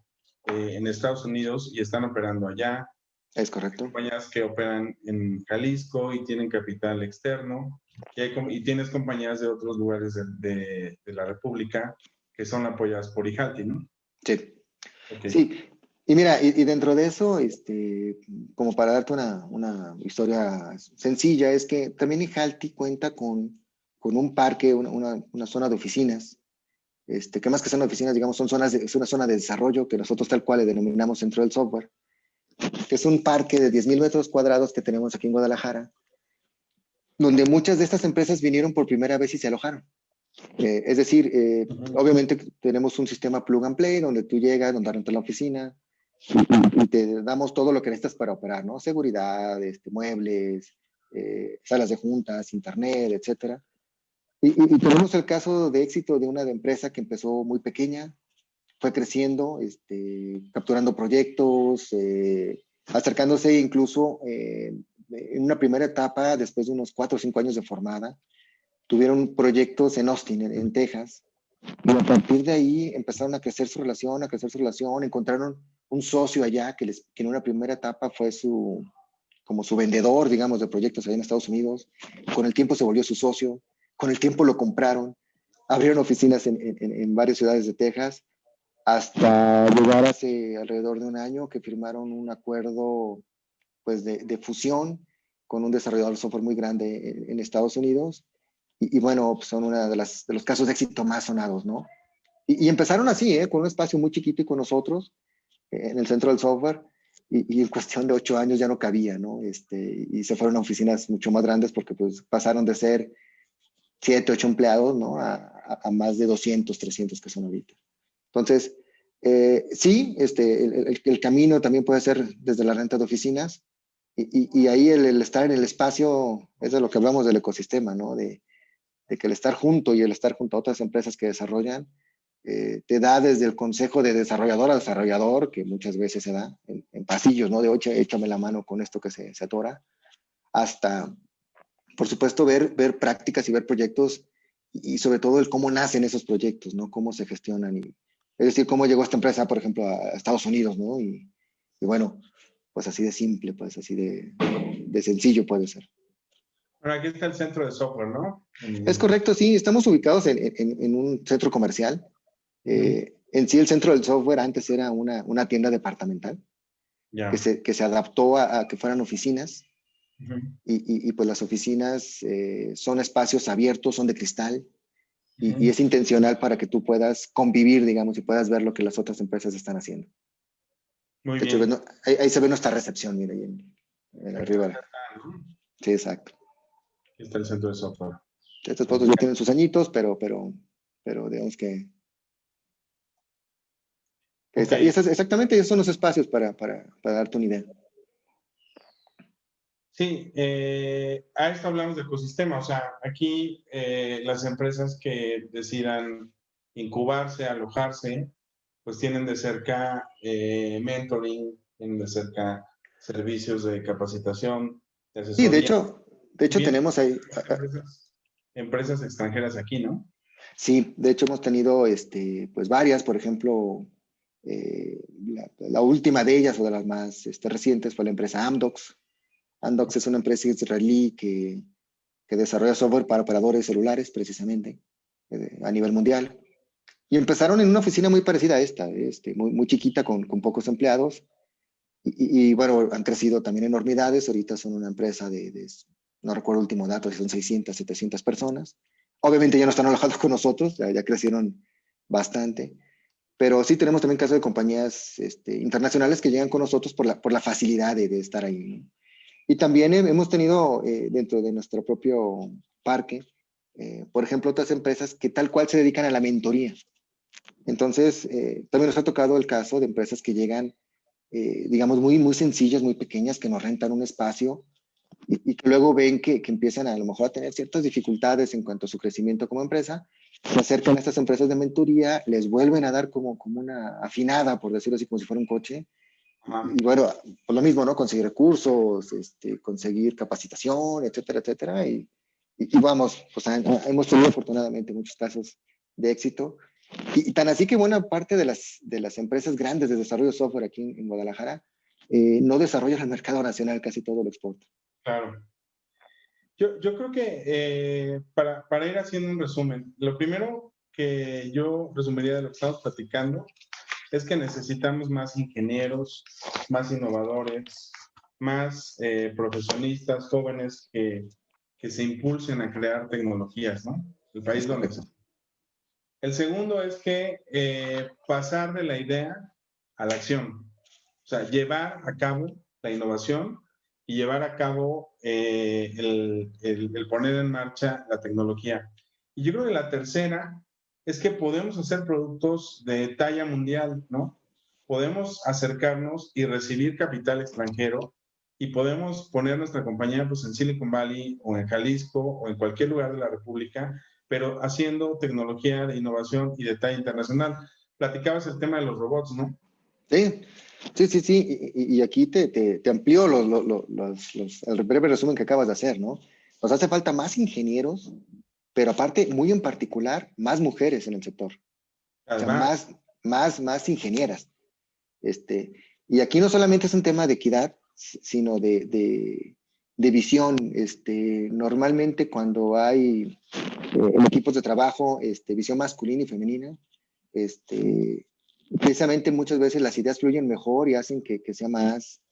en Estados Unidos y están operando allá. es Hay correcto. compañías que operan en Jalisco y tienen capital externo. Y tienes compañías de otros lugares de la República que son apoyadas por Ijalti, ¿no? Sí, Ok. sí. Y mira, y dentro de eso, como para darte una historia sencilla, es que también Ijalti cuenta con un parque, una zona de oficinas, que más que zona de oficinas, digamos, es una zona de desarrollo que nosotros tal cual le denominamos centro del software, que es un parque de 10,000 metros cuadrados que tenemos aquí en Guadalajara, donde muchas de estas empresas vinieron por primera vez y se alojaron. Es decir, obviamente tenemos un sistema plug and play donde tú llegas, donde rentas la oficina y te damos todo lo que necesitas para operar, ¿no? Seguridad, muebles, salas de juntas, internet, etcétera. Y tenemos el caso de éxito de una empresa que empezó muy pequeña, fue creciendo, capturando proyectos, acercándose incluso en una primera etapa, después de unos 4 o 5 años de formada, tuvieron proyectos en Austin, en Texas, y a partir de ahí empezaron a crecer su relación, encontraron un socio allá que en una primera etapa fue como su vendedor, digamos, de proyectos allá en Estados Unidos. Con el tiempo se volvió su socio, con el tiempo lo compraron, abrieron oficinas en varias ciudades de Texas, hasta llegar hace alrededor de un año que firmaron un acuerdo pues de fusión con un desarrollador de software muy grande en Estados Unidos. Y bueno, pues son uno de los casos de éxito más sonados, ¿no? Y empezaron así, con un espacio muy chiquito y con nosotros, en el centro del software, y en cuestión de 8 años ya no cabía, ¿no? Y se fueron a oficinas mucho más grandes porque pues pasaron de ser 7, 8 empleados, ¿no? A más de 200, 300 que son ahorita. Entonces, sí, el camino también puede ser desde la renta de oficinas, y ahí el estar en el espacio es de lo que hablamos del ecosistema, ¿no? De que el estar junto y el estar junto a otras empresas que desarrollan, te da desde el consejo de desarrollador a desarrollador, que muchas veces se da en pasillos, ¿no? De oye, échame la mano con esto que se atora, hasta, por supuesto, ver prácticas y ver proyectos y sobre todo el cómo nacen esos proyectos, ¿no? Cómo se gestionan. Es decir, cómo llegó esta empresa, por ejemplo, a Estados Unidos, ¿no? Y bueno, pues así de simple, pues así de sencillo puede ser. Bueno, aquí está el centro de software, ¿no? Es correcto, sí, estamos ubicados en un centro comercial. En sí, el centro del software antes era una tienda departamental Ya. que se adaptó a que fueran oficinas, Ujú. y pues las oficinas son espacios abiertos, son de cristal, y Ujú. es intencional para que tú puedas convivir, digamos, y puedas ver lo que las otras empresas están haciendo. Muy De hecho, bien. ahí se ve nuestra recepción, mira, ahí en Aquí arriba. está, ¿no? Sí, exacto. Aquí está el centro de software. Estas fotos Ok. ya tienen sus añitos, pero digamos que Ok. está. Y exactamente esos son los espacios para darte una idea. Sí, a esto hablamos de ecosistema. O sea, aquí las empresas que decidan incubarse, alojarse, pues tienen de cerca mentoring, tienen de cerca servicios de capacitación, de Sí, asesoría. de Y hecho bien, tenemos ahí, empresas extranjeras aquí, ¿no? sí, de hecho hemos tenido pues varias, por ejemplo, la última de ellas o de las más recientes fue la empresa Amdocs. Amdocs es una empresa israelí que desarrolla software para operadores celulares, precisamente, a nivel mundial. Y empezaron en una oficina muy parecida a esta, muy chiquita, con pocos empleados. Bueno, han crecido también enormidades. Ahorita son una empresa de no recuerdo el último dato, si son 600, 700 personas. Obviamente ya no están alojados con nosotros, ya crecieron bastante, pero sí tenemos también casos de compañías internacionales que llegan con nosotros por la facilidad de estar ahí, ¿no? Y también hemos tenido dentro de nuestro propio parque, por ejemplo, otras empresas que tal cual se dedican a la mentoría. Entonces, también nos ha tocado el caso de empresas que llegan, digamos, muy, muy sencillas, muy pequeñas, que nos rentan un espacio y que luego ven que empiezan a lo mejor a tener ciertas dificultades en cuanto a su crecimiento como empresa, se acercan a estas empresas de mentoría, les vuelven a dar como una afinada, por decirlo así, como si fuera un coche. Y bueno, pues lo mismo, ¿no? Conseguir recursos, conseguir capacitación, etcétera, etcétera. Y vamos, pues hemos tenido afortunadamente muchos casos de éxito. Y tan así que buena parte de las empresas grandes de desarrollo de software aquí en Guadalajara no desarrollan el mercado nacional, casi todo lo exporta. Claro. Yo creo que para ir haciendo un resumen, lo primero que yo resumiría de lo que estamos platicando es que necesitamos más ingenieros, más innovadores, más profesionistas jóvenes que se impulsen a crear tecnologías, ¿no? El país lo necesita. El segundo es que pasar de la idea a la acción, o sea, llevar a cabo la innovación y llevar a cabo el poner en marcha la tecnología. Y yo creo que la tercera es que podemos hacer productos de talla mundial, ¿no? Podemos acercarnos y recibir capital extranjero y podemos poner nuestra compañía pues, en Silicon Valley o en Jalisco o en cualquier lugar de la República, pero haciendo tecnología de innovación y de talla internacional. Platicabas el tema de los robots, ¿no? Sí, sí, sí, sí. Y aquí te amplío el breve resumen que acabas de hacer, ¿no? Nos hace falta más ingenieros, pero aparte, muy en particular, más mujeres en el sector. O sea, Además, más ingenieras. Este, y aquí no solamente es un tema de equidad, sino de visión. Normalmente cuando hay en equipos de trabajo visión masculina y femenina, precisamente muchas veces las ideas fluyen mejor y hacen que sea más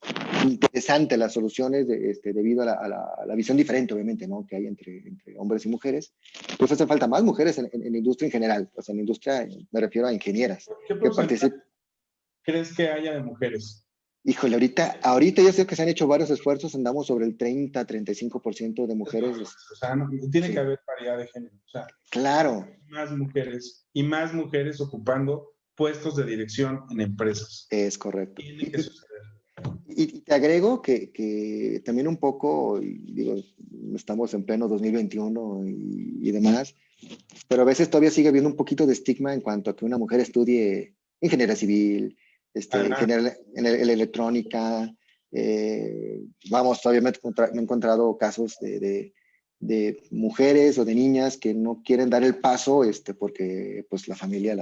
interesante las soluciones debido a la visión diferente, obviamente, ¿no? Que hay entre hombres y mujeres. Pues hace falta más mujeres en la industria en general. O sea, en la industria me refiero a ingenieras ¿qué que porcentaje participan. crees que haya de mujeres? Híjole, ahorita yo sé que se han hecho varios esfuerzos, andamos sobre el 30-35% de mujeres. O sea, no, tiene que Sí, haber paridad de género. O sea, claro, más mujeres y más mujeres ocupando puestos de dirección en empresas. es correcto. Tiene que suceder. Y te agrego que también un poco, y digo, estamos en pleno 2021 y demás, pero a veces todavía sigue habiendo un poquito de estigma en cuanto a que una mujer estudie ingeniería civil, Además, ingeniería en electrónica. Vamos, todavía me he encontrado casos de mujeres o de niñas que no quieren dar el paso porque pues la familia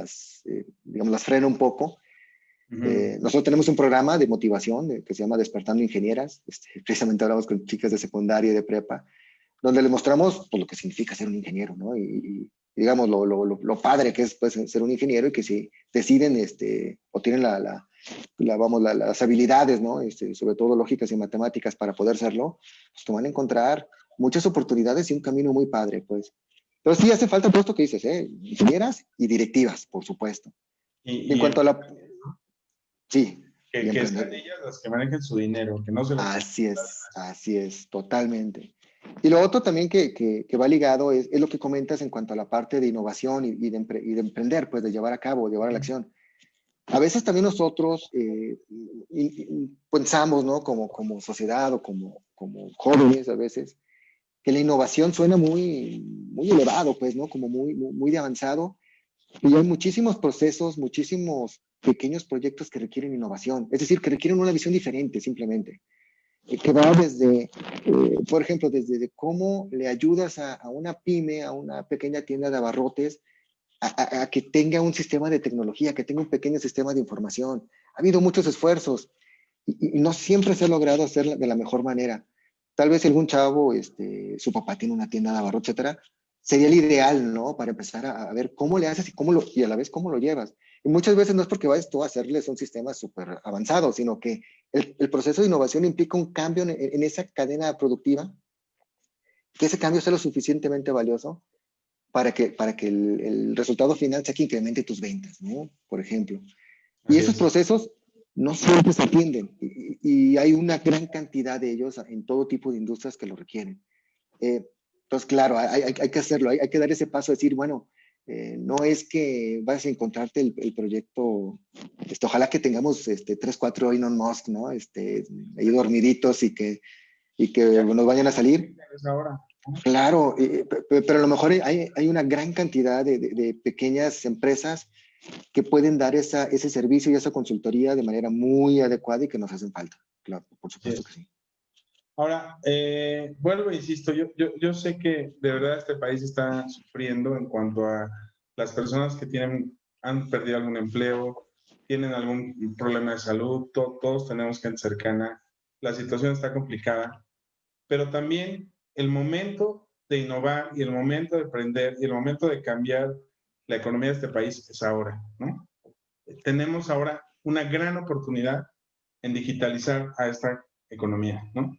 digamos, las frena un poco. Nosotros tenemos un programa de motivación que se llama Despertando Ingenieras. Precisamente hablamos con chicas de secundaria y de prepa, donde les mostramos pues, lo que significa ser un ingeniero, ¿no? Y digamos, lo padre que es pues, ser un ingeniero y que si deciden o tienen las habilidades, ¿no? Sobre todo lógicas y matemáticas para poder serlo, pues que van a encontrar muchas oportunidades y un camino muy padre, pues. Pero sí hace falta todo esto que dices, ¿eh? Ingenieras y directivas, por supuesto. Y en y cuanto a la... Sí, y que sean emprender. ellas las que manejen su dinero, que no se lo quiten. Así es, totalmente. Y lo otro también que va ligado es lo que comentas en cuanto a la parte de innovación y de emprender, pues de llevar a cabo, llevar a la acción. A veces también nosotros pensamos, ¿no? Como sociedad o como jóvenes a veces, que la innovación suena muy elevado, pues, ¿no? Como muy de avanzado. Y hay muchísimos procesos, muchísimos pequeños proyectos que requieren innovación, es decir, que requieren una visión diferente simplemente, que va desde, por ejemplo, desde de cómo le ayudas a una pyme, a una pequeña tienda de abarrotes, a que tenga un sistema de tecnología, que tenga un pequeño sistema de información. Ha habido muchos esfuerzos y no siempre se ha logrado hacer de la mejor manera. Tal vez algún chavo, su papá tiene una tienda de abarrotes, etcétera, sería el ideal, ¿no? Para empezar a ver cómo le haces y a la vez cómo lo llevas. Y muchas veces no es porque vayas tú a hacerles un sistema súper avanzado, sino que el proceso de innovación implica un cambio en esa cadena productiva que ese cambio sea lo suficientemente valioso para que el resultado final sea que incremente tus ventas, ¿no? Por ejemplo. Y Así esos es. procesos no siempre se atienden y hay una gran cantidad de ellos en todo tipo de industrias que lo requieren. Entonces, claro, hay que hacerlo, hay que dar ese paso, decir, bueno, no es que vas a encontrarte el proyecto, ojalá que tengamos 3, 4 Elon Musk, ¿no? Ahí dormiditos y que Ya nos vayan a salir. es ahora, ¿no? Claro, pero a lo mejor hay una gran cantidad de pequeñas empresas que pueden dar ese servicio y esa consultoría de manera muy adecuada y que nos hacen falta. Claro, por Así supuesto que es. sí. Ahora, vuelvo e insisto, yo sé que de verdad este país está sufriendo en cuanto a las personas que han perdido algún empleo, tienen algún problema de salud, todos tenemos gente cercana, la situación está complicada, pero también el momento de innovar y el momento de aprender y el momento de cambiar la economía de este país es ahora, ¿no? Tenemos ahora una gran oportunidad en digitalizar a esta economía, ¿no?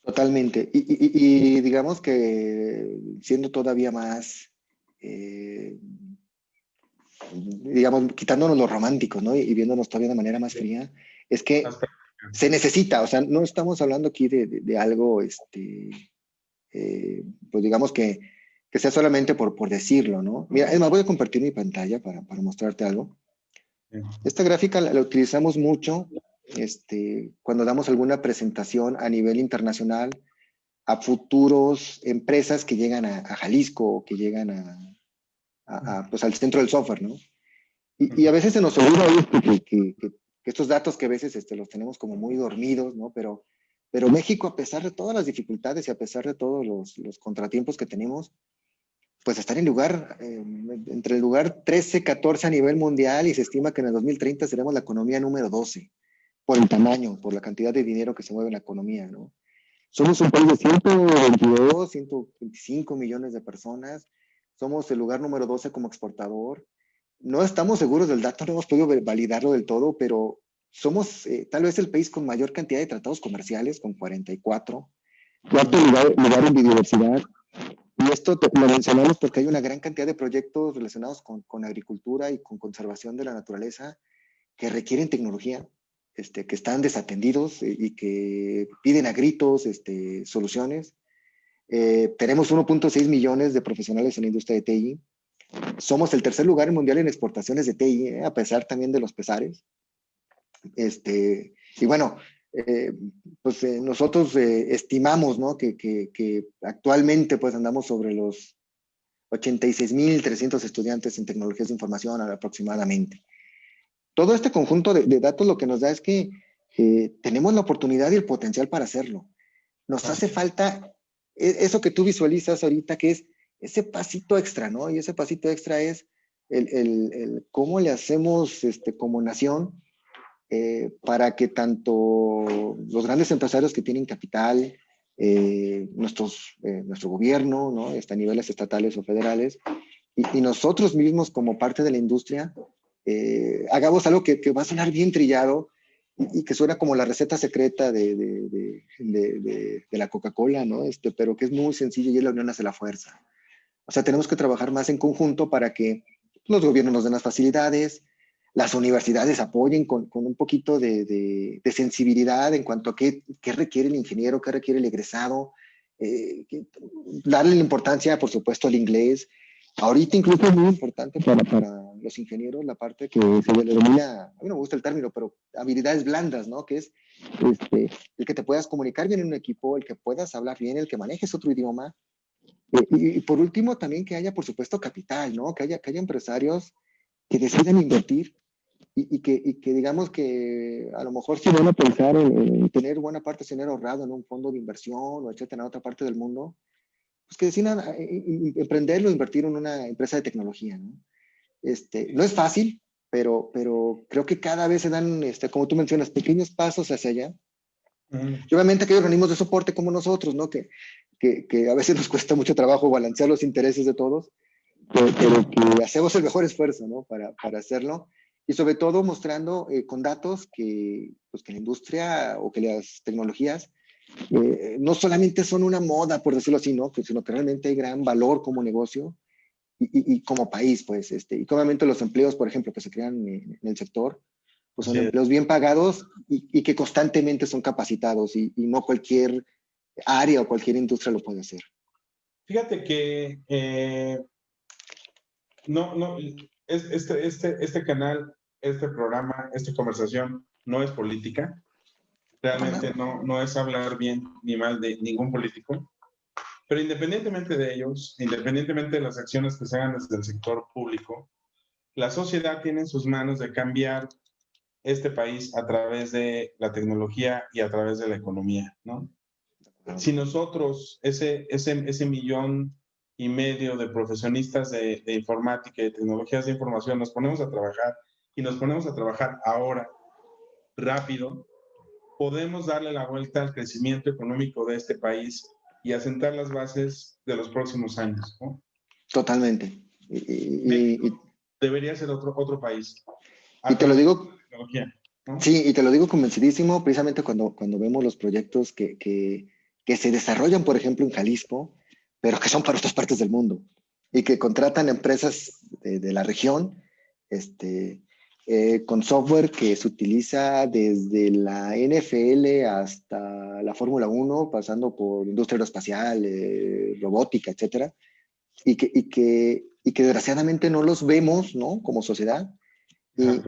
Totalmente. Y digamos que siendo todavía más, eh, digamos, quitándonos los románticos, ¿no? Y viéndonos todavía de manera más Sí, fría, es que más práctica. se necesita, o sea, no estamos hablando aquí de algo, pues digamos que sea solamente por decirlo, ¿no? Mira, es más, voy a compartir mi pantalla para mostrarte algo. Sí. Esta gráfica la utilizamos mucho cuando damos alguna presentación a nivel internacional a futuros empresas que llegan a Jalisco, que llegan pues al centro del software, ¿no? Y a veces se nos olvida esto, que estos datos que a veces los tenemos como muy dormidos, ¿no? Pero México, a pesar de todas las dificultades y a pesar de todos los contratiempos que tenemos, pues está en el lugar, entre el lugar 13, 14 a nivel mundial y se estima que en el 2030 seremos la economía número 12 por el tamaño, por la cantidad de dinero que se mueve en la economía, ¿no? Somos un país de 122, 125 millones de personas, somos el lugar número 12 como exportador. No estamos seguros del dato, no hemos podido validarlo del todo, pero somos tal vez el país con mayor cantidad de tratados comerciales, con 44. Cuarto lugar en biodiversidad. Y esto lo mencionamos porque hay una gran cantidad de proyectos relacionados con agricultura y con conservación de la naturaleza que requieren tecnología, que están desatendidos y que piden a gritos soluciones. Tenemos 1.6 millones de profesionales en la industria de TI. Somos el tercer lugar mundial en exportaciones de TI, a pesar también de los pesares. Y bueno, eh, pues nosotros estimamos, ¿no? Que actualmente pues andamos sobre los 86,300 estudiantes en tecnologías de información aproximadamente. Todo este conjunto de datos lo que nos da es que tenemos la oportunidad y el potencial para hacerlo. Nos hace falta eso que tú visualizas ahorita, que es ese pasito extra, ¿no? Y ese pasito extra es el cómo le hacemos como nación para que tanto los grandes empresarios que tienen capital, nuestro gobierno, ¿no? A niveles estatales o federales, y nosotros mismos como parte de la industria, hagamos algo que va a sonar bien trillado y que suena como la receta secreta de la Coca-Cola, ¿no? Pero que es muy sencillo y es la unión hace la fuerza. O sea, tenemos que trabajar más en conjunto para que los gobiernos nos den las facilidades, las universidades apoyen con un poquito de sensibilidad en cuanto a qué requiere el ingeniero, qué requiere el egresado, darle la importancia, por supuesto, al inglés. Ahorita incluso es muy importante para los ingenieros la parte que se denomina, a mí no me gusta el término, pero habilidades blandas, ¿no? Que es el que te puedas comunicar bien en un equipo, el que puedas hablar bien, el que manejes otro idioma, y por último, también que haya, por supuesto, capital, ¿no? Que haya empresarios que decidan invertir y que digamos que a lo mejor si van a pensar en tener buena parte de dinero ahorrado en un fondo de inversión o etcétera en otra parte del mundo, pues que decidan emprenderlo, invertir en una empresa de tecnología, ¿no? No es fácil, pero creo que cada vez se dan, como tú mencionas, pequeños pasos hacia allá. Mm. Y obviamente que hay organismos de soporte como nosotros, ¿no? Que a veces nos cuesta mucho trabajo balancear los intereses de todos, pero que hacemos el mejor esfuerzo, ¿no? Para hacerlo. Y sobre todo mostrando con datos pues, que la industria o que las tecnologías no solamente son una moda, por decirlo así, ¿no? Sino que realmente hay gran valor como negocio y como país, pues, y que obviamente los empleos, por ejemplo, que se crean en el sector, pues son Así es. empleos bien pagados y que constantemente son capacitados y no cualquier área o cualquier industria lo puede hacer. Fíjate que no, este canal, este programa, esta conversación no es política. Para Realmente nada. no es hablar bien ni mal de ningún político. Pero independientemente de ellos, independientemente de las acciones que se hagan desde el sector público, la sociedad tiene en sus manos de cambiar este país a través de la tecnología y a través de la economía, ¿no? Si nosotros, ese millón y medio de profesionistas de informática y de tecnologías de información, nos ponemos a trabajar y nos ponemos a trabajar ahora, rápido, podemos darle la vuelta al crecimiento económico de este país y asentar las bases de los próximos años, ¿no? Totalmente. México debería ser otro país Y a te lo través de digo, la tecnología, ¿no? sí, y te lo digo convencidísimo, precisamente cuando vemos los proyectos que se desarrollan, por ejemplo, en Jalisco, pero que son para otras partes del mundo y que contratan empresas de la región, con software que se utiliza desde la NFL hasta la Fórmula 1, pasando por industria aeroespacial, robótica, etcétera, y que desgraciadamente no los vemos, ¿no? Como sociedad,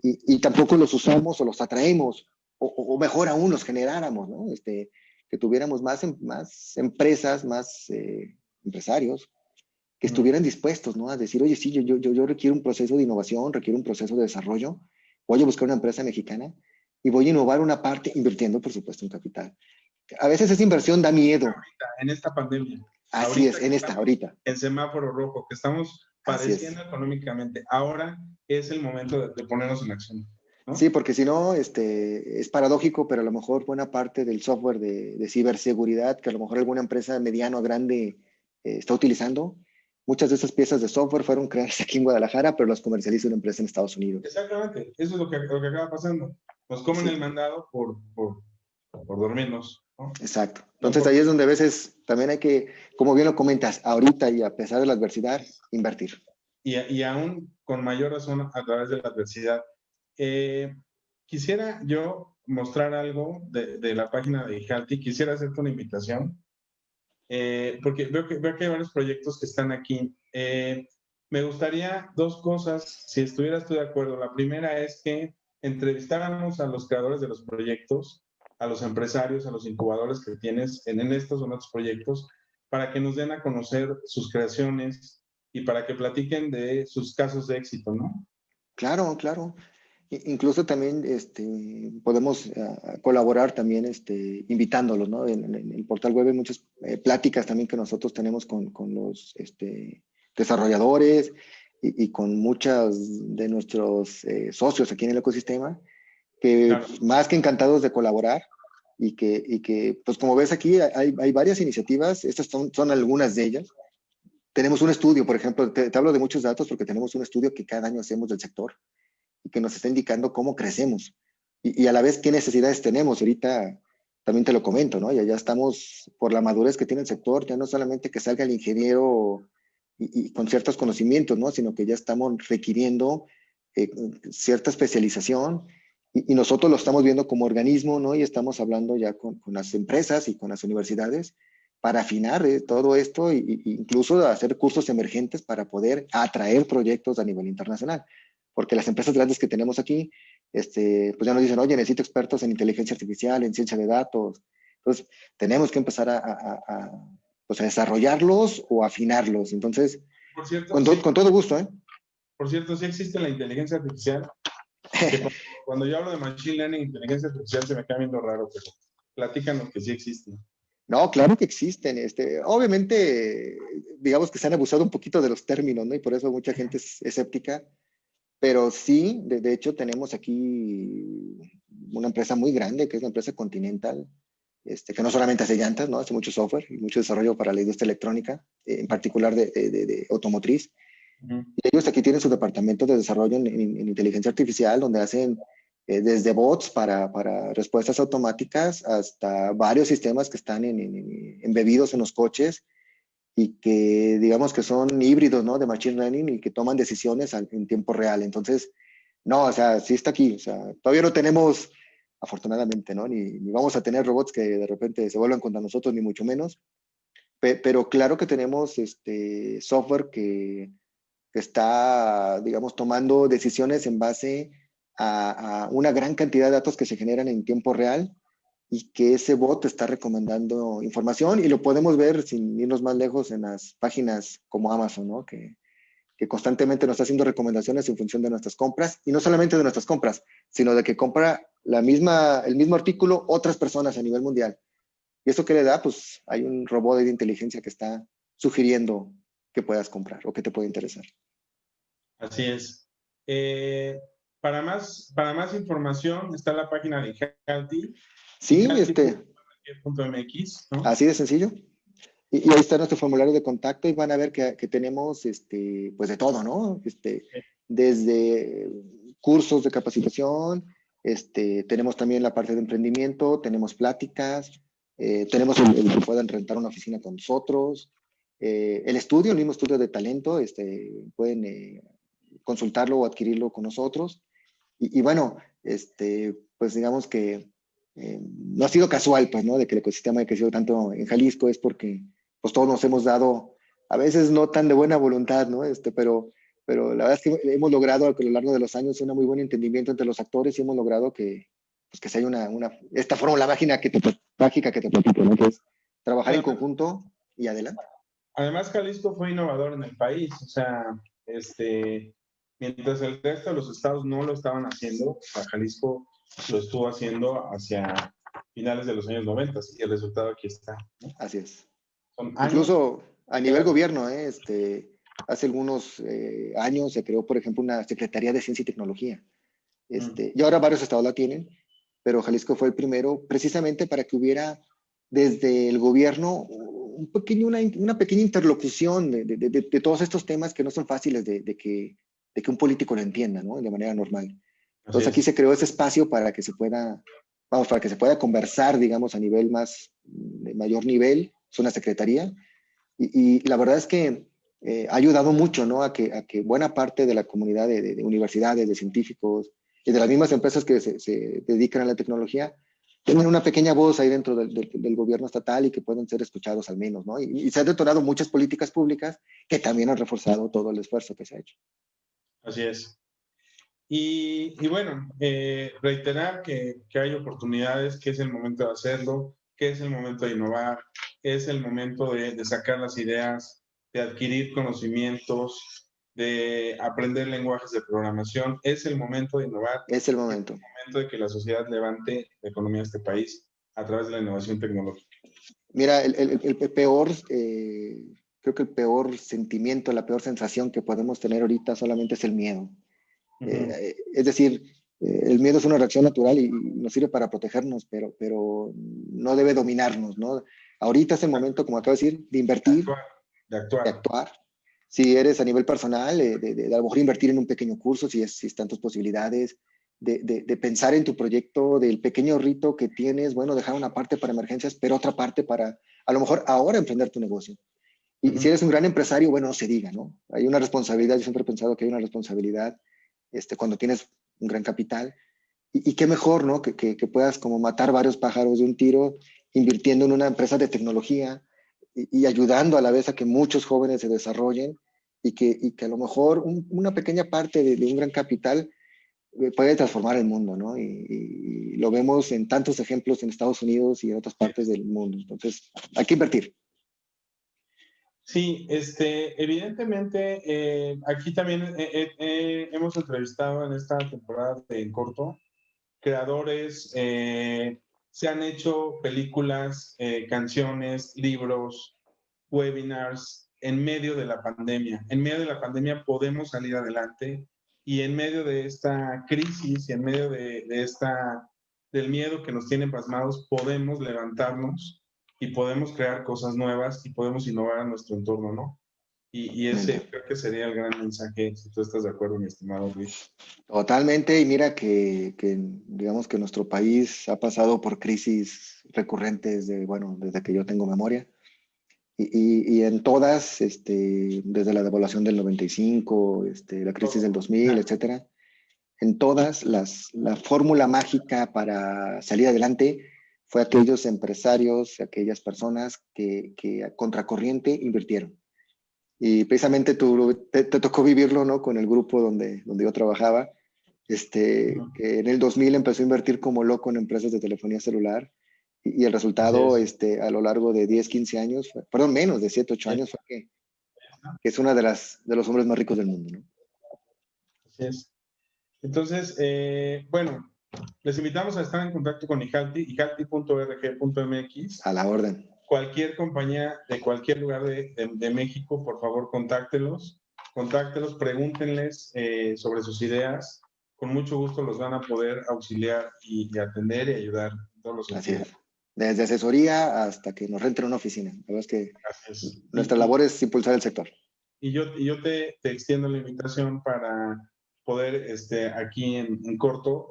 y tampoco los usamos o los atraemos, o mejor aún, los generáramos, ¿no? Que tuviéramos más empresas, más empresarios que estuvieran dispuestos, ¿no? A decir, oye, sí, yo requiero un proceso de innovación, requiero un proceso de desarrollo, voy a buscar una empresa mexicana y voy a innovar una parte invirtiendo, por supuesto, en capital. A veces esa inversión da miedo. Ahorita, en esta pandemia, Así ahorita es, que estamos ahorita. en semáforo rojo, que estamos Así es. padeciendo económicamente, ahora es el momento de ponernos en acción, Sí, ¿no? porque si no, es paradójico, pero a lo mejor buena parte del software de ciberseguridad que a lo mejor alguna empresa mediana o grande está utilizando, muchas de esas piezas de software fueron creadas aquí en Guadalajara, pero las comercializa una empresa en Estados Unidos. Exactamente, eso es lo que acaba pasando. Nos comen el Sí, mandado por dormirnos, ¿no? exacto. No Entonces por... ahí es donde a veces también hay que, como bien lo comentas, ahorita y a pesar de la adversidad, invertir. y aún con mayor razón a través de la adversidad. Eh, quisiera yo mostrar algo de la página de Ijalti, quisiera hacerte una invitación, porque veo que hay varios proyectos que están aquí. Me gustaría dos cosas, si estuvieras tú de acuerdo. La primera es que entrevistáramos a los creadores de los proyectos, a los empresarios, a los incubadores que tienes en estos o en otros proyectos, para que nos den a conocer sus creaciones y para que platiquen de sus casos de éxito, ¿no? Claro, claro. Incluso también podemos colaborar también invitándolos, ¿no? En el portal web hay muchas pláticas también que nosotros tenemos con los desarrolladores y con muchos de nuestros socios aquí en el ecosistema, que Claro. más que encantados de colaborar y que pues como ves aquí hay varias iniciativas, estas son algunas de ellas. Tenemos un estudio, por ejemplo, te hablo de muchos datos porque tenemos un estudio que cada año hacemos del sector y que nos está indicando cómo crecemos y a la vez qué necesidades tenemos. Ahorita también te lo comento, ¿no? Ya estamos por la madurez que tiene el sector, ya no solamente que salga el ingeniero y con ciertos conocimientos, ¿no? Sino que ya estamos requiriendo cierta especialización y nosotros lo estamos viendo como organismo, ¿no? Y estamos hablando ya con las empresas y con las universidades para afinar todo esto e incluso hacer cursos emergentes para poder atraer proyectos a nivel internacional. Porque las empresas grandes que tenemos aquí, pues ya nos dicen, oye, necesito expertos en inteligencia artificial, en ciencia de datos. Entonces, tenemos que empezar pues a desarrollarlos o afinarlos. Entonces, Por cierto, con todo gusto, ¿eh? por cierto, sí existe la inteligencia artificial, que cuando yo hablo de machine learning, inteligencia artificial se me queda viendo raro, pero platícanos que sí existe. No, claro que existen. Obviamente, digamos que se han abusado un poquito de los términos, ¿no? Y por eso mucha gente es escéptica. Pero sí, de hecho, tenemos aquí una empresa muy grande, que es la empresa Continental, que no solamente hace llantas, ¿no? Hace mucho software y mucho desarrollo para la industria electrónica, en particular de automotriz. Uh -huh. Y ellos aquí tienen su departamento de desarrollo en inteligencia artificial, donde hacen desde bots para respuestas automáticas hasta varios sistemas que están embebidos en los coches y que digamos que son híbridos, ¿no? De machine learning y que toman decisiones en tiempo real. Entonces, no, o sea, sí está aquí. O sea, todavía no tenemos, afortunadamente, ¿no? Ni vamos a tener robots que de repente se vuelvan contra nosotros, ni mucho menos. Pero claro que tenemos software que está, digamos, tomando decisiones en base a una gran cantidad de datos que se generan en tiempo real y que ese bot está recomendando información y lo podemos ver sin irnos más lejos en las páginas como Amazon, ¿no? Que constantemente nos está haciendo recomendaciones en función de nuestras compras y no solamente de nuestras compras, sino de que compra el mismo artículo otras personas a nivel mundial. ¿Y eso qué le da? Pues hay un robot de inteligencia que está sugiriendo que puedas comprar o que te puede interesar. Así es. Para más información está la página de Healthy, Sí, healthy.mx, ¿no? así de sencillo. Y ahí está nuestro formulario de contacto y van a ver que tenemos pues de todo, ¿no? Desde cursos de capacitación, tenemos también la parte de emprendimiento, tenemos pláticas, tenemos el que puedan rentar una oficina con nosotros, el mismo estudio de talento, pueden consultarlo o adquirirlo con nosotros. Y bueno, pues digamos que no ha sido casual, pues, ¿no? De que el ecosistema haya crecido tanto en Jalisco, es porque pues todos nos hemos dado, a veces no tan de buena voluntad, ¿no? Pero la verdad es que hemos logrado a lo largo de los años un muy buen entendimiento entre los actores y hemos logrado pues que se haya esta fórmula mágica que te platico, ¿no? Que es trabajar en conjunto y adelante. Además, Jalisco fue innovador en el país, o sea, mientras el resto de los estados no lo estaban haciendo, o sea, Jalisco lo estuvo haciendo hacia finales de los años 90 y el resultado aquí está, ¿no? Así es. Son años. Incluso a nivel gobierno, hace algunos años se creó, por ejemplo, una Secretaría de Ciencia y Tecnología. Y ahora varios estados la tienen, pero Jalisco fue el primero precisamente para que hubiera desde el gobierno una pequeña interlocución de todos estos temas que no son fáciles de que un político lo entienda, ¿no? De manera normal. Entonces aquí se creó ese espacio para que se pueda, para que se pueda conversar, digamos, a nivel de mayor nivel, es una secretaría, y la verdad es que ha ayudado mucho, ¿no? A que buena parte de la comunidad de universidades, de científicos y de las mismas empresas que se dedican a la tecnología tengan una pequeña voz ahí dentro del gobierno estatal y que puedan ser escuchados al menos, ¿no? Y se han detonado muchas políticas públicas que también han reforzado todo el esfuerzo que se ha hecho. Así es. Y bueno, reiterar que hay oportunidades, que es el momento de hacerlo, que es el momento de innovar, es el momento de sacar las ideas, de adquirir conocimientos, de aprender lenguajes de programación. Es el momento de innovar. Es el momento. Es el momento de que la sociedad levante la economía de este país a través de la innovación tecnológica. Mira, creo que el peor sentimiento, la peor sensación que podemos tener ahorita solamente es el miedo. Es decir, el miedo es una reacción natural y nos sirve para protegernos, pero no debe dominarnos, ¿no? Ahorita es el momento, como acabo de decir, de invertir, de actuar. Si eres a nivel personal, de a lo mejor invertir en un pequeño curso, si están tus posibilidades, de pensar en tu proyecto, del pequeño rito que tienes, bueno, dejar una parte para emergencias, pero otra parte para, a lo mejor ahora emprender tu negocio. Y si eres un gran empresario, bueno, no se diga, ¿no? Hay una responsabilidad, yo siempre he pensado que hay una responsabilidad cuando tienes un gran capital. Y qué mejor, ¿no? Que puedas como matar varios pájaros de un tiro invirtiendo en una empresa de tecnología y ayudando a la vez a que muchos jóvenes se desarrollen y que a lo mejor una pequeña parte de un gran capital puede transformar el mundo, ¿no? Y lo vemos en tantos ejemplos en Estados Unidos y en otras partes del mundo. Entonces, hay que invertir. Sí, evidentemente, aquí también hemos entrevistado en esta temporada de En Corto creadores, se han hecho películas, canciones, libros, webinars en medio de la pandemia. En medio de la pandemia podemos salir adelante y en medio de esta crisis y en medio del miedo que nos tiene pasmados, podemos levantarnos y podemos crear cosas nuevas y podemos innovar a nuestro entorno, ¿no? Y ese creo que sería el gran mensaje, si tú estás de acuerdo, mi estimado Luis. Totalmente, y mira que digamos que nuestro país ha pasado por crisis recurrentes desde que yo tengo memoria. Y en todas, desde la devaluación del 95, la crisis del 2000, etcétera, en todas la fórmula mágica para salir adelante fue aquellos empresarios, aquellas personas que a contracorriente invirtieron. Y precisamente te tocó vivirlo, ¿no? Con el grupo donde yo trabajaba, que en el 2000 empezó a invertir como loco en empresas de telefonía celular y el Así resultado es. a lo largo de 10, 15 años, perdón, menos de 7, 8 Así años, fue que es una de los hombres más ricos del mundo, ¿no? es. Entonces, bueno, les invitamos a estar en contacto con Ijalti, ijalti.org.mx. A la orden. Cualquier compañía de cualquier lugar de México, por favor, contáctelos, pregúntenles sobre sus ideas. Con mucho gusto los van a poder auxiliar y atender y ayudar en todos los Así sentidos. es. Desde asesoría hasta que nos renten una oficina. La verdad es que Así es. nuestra labor es impulsar el sector. Y yo te extiendo la invitación para poder, aquí en corto,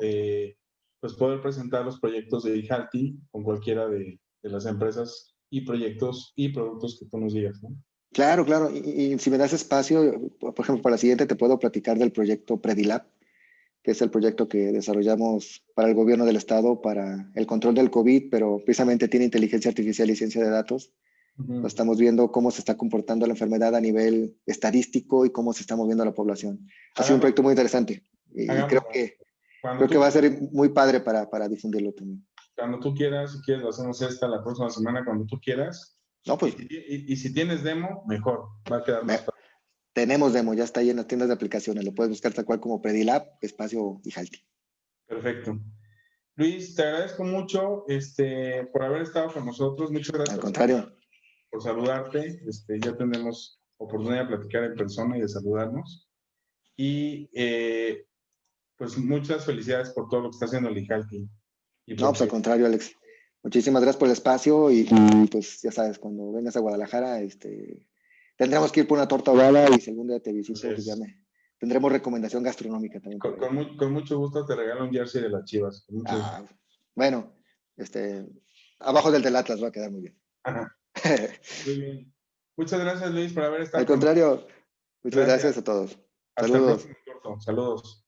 pues poder presentar los proyectos de Ijalti con cualquiera de las empresas y proyectos y productos que tú nos digas, ¿no? Claro, claro. Y si me das espacio, por ejemplo, para la siguiente te puedo platicar del proyecto Predilab, que es el proyecto que desarrollamos para el gobierno del estado para el control del COVID, pero precisamente tiene inteligencia artificial y ciencia de datos. Uh-huh. Estamos viendo cómo se está comportando la enfermedad a nivel estadístico y cómo se está moviendo la población. Ha sido un Hagámoslo, proyecto muy interesante y hagámoslo. Cuando creo que tú, va a ser muy padre para difundirlo también. cuando tú quieras, si quieres, lo hacemos la próxima semana, cuando tú quieras. No, Y pues si tienes demo, mejor, va a quedar más me- fácil. tenemos demo, ya está ahí en las tiendas de aplicaciones. Lo puedes buscar tal cual como Predilab, espacio Ijalti. Perfecto. Luis, te agradezco mucho por haber estado con nosotros. Muchas Al gracias contrario, por saludarte. Ya tendremos oportunidad de platicar en persona y de saludarnos. Y pues muchas felicidades por todo lo que está haciendo el IJALTI y no, por pues al tu... contrario, Alex. Muchísimas gracias por el espacio pues ya sabes, cuando vengas a Guadalajara, tendremos que ir por una torta ahogada y si algún día te Así visito, pues es. tendremos recomendación gastronómica también por ahí. Con mucho gusto te regalo un jersey de las Chivas. Con mucho gusto. Ah, bueno, abajo del Atlas va a quedar muy bien. Ajá. Muy bien. Muchas gracias, Luis, por haber Al estado con nosotros. contrario, muchas Gracias. gracias a todos. Hasta el Saludos. próximo corto. Saludos.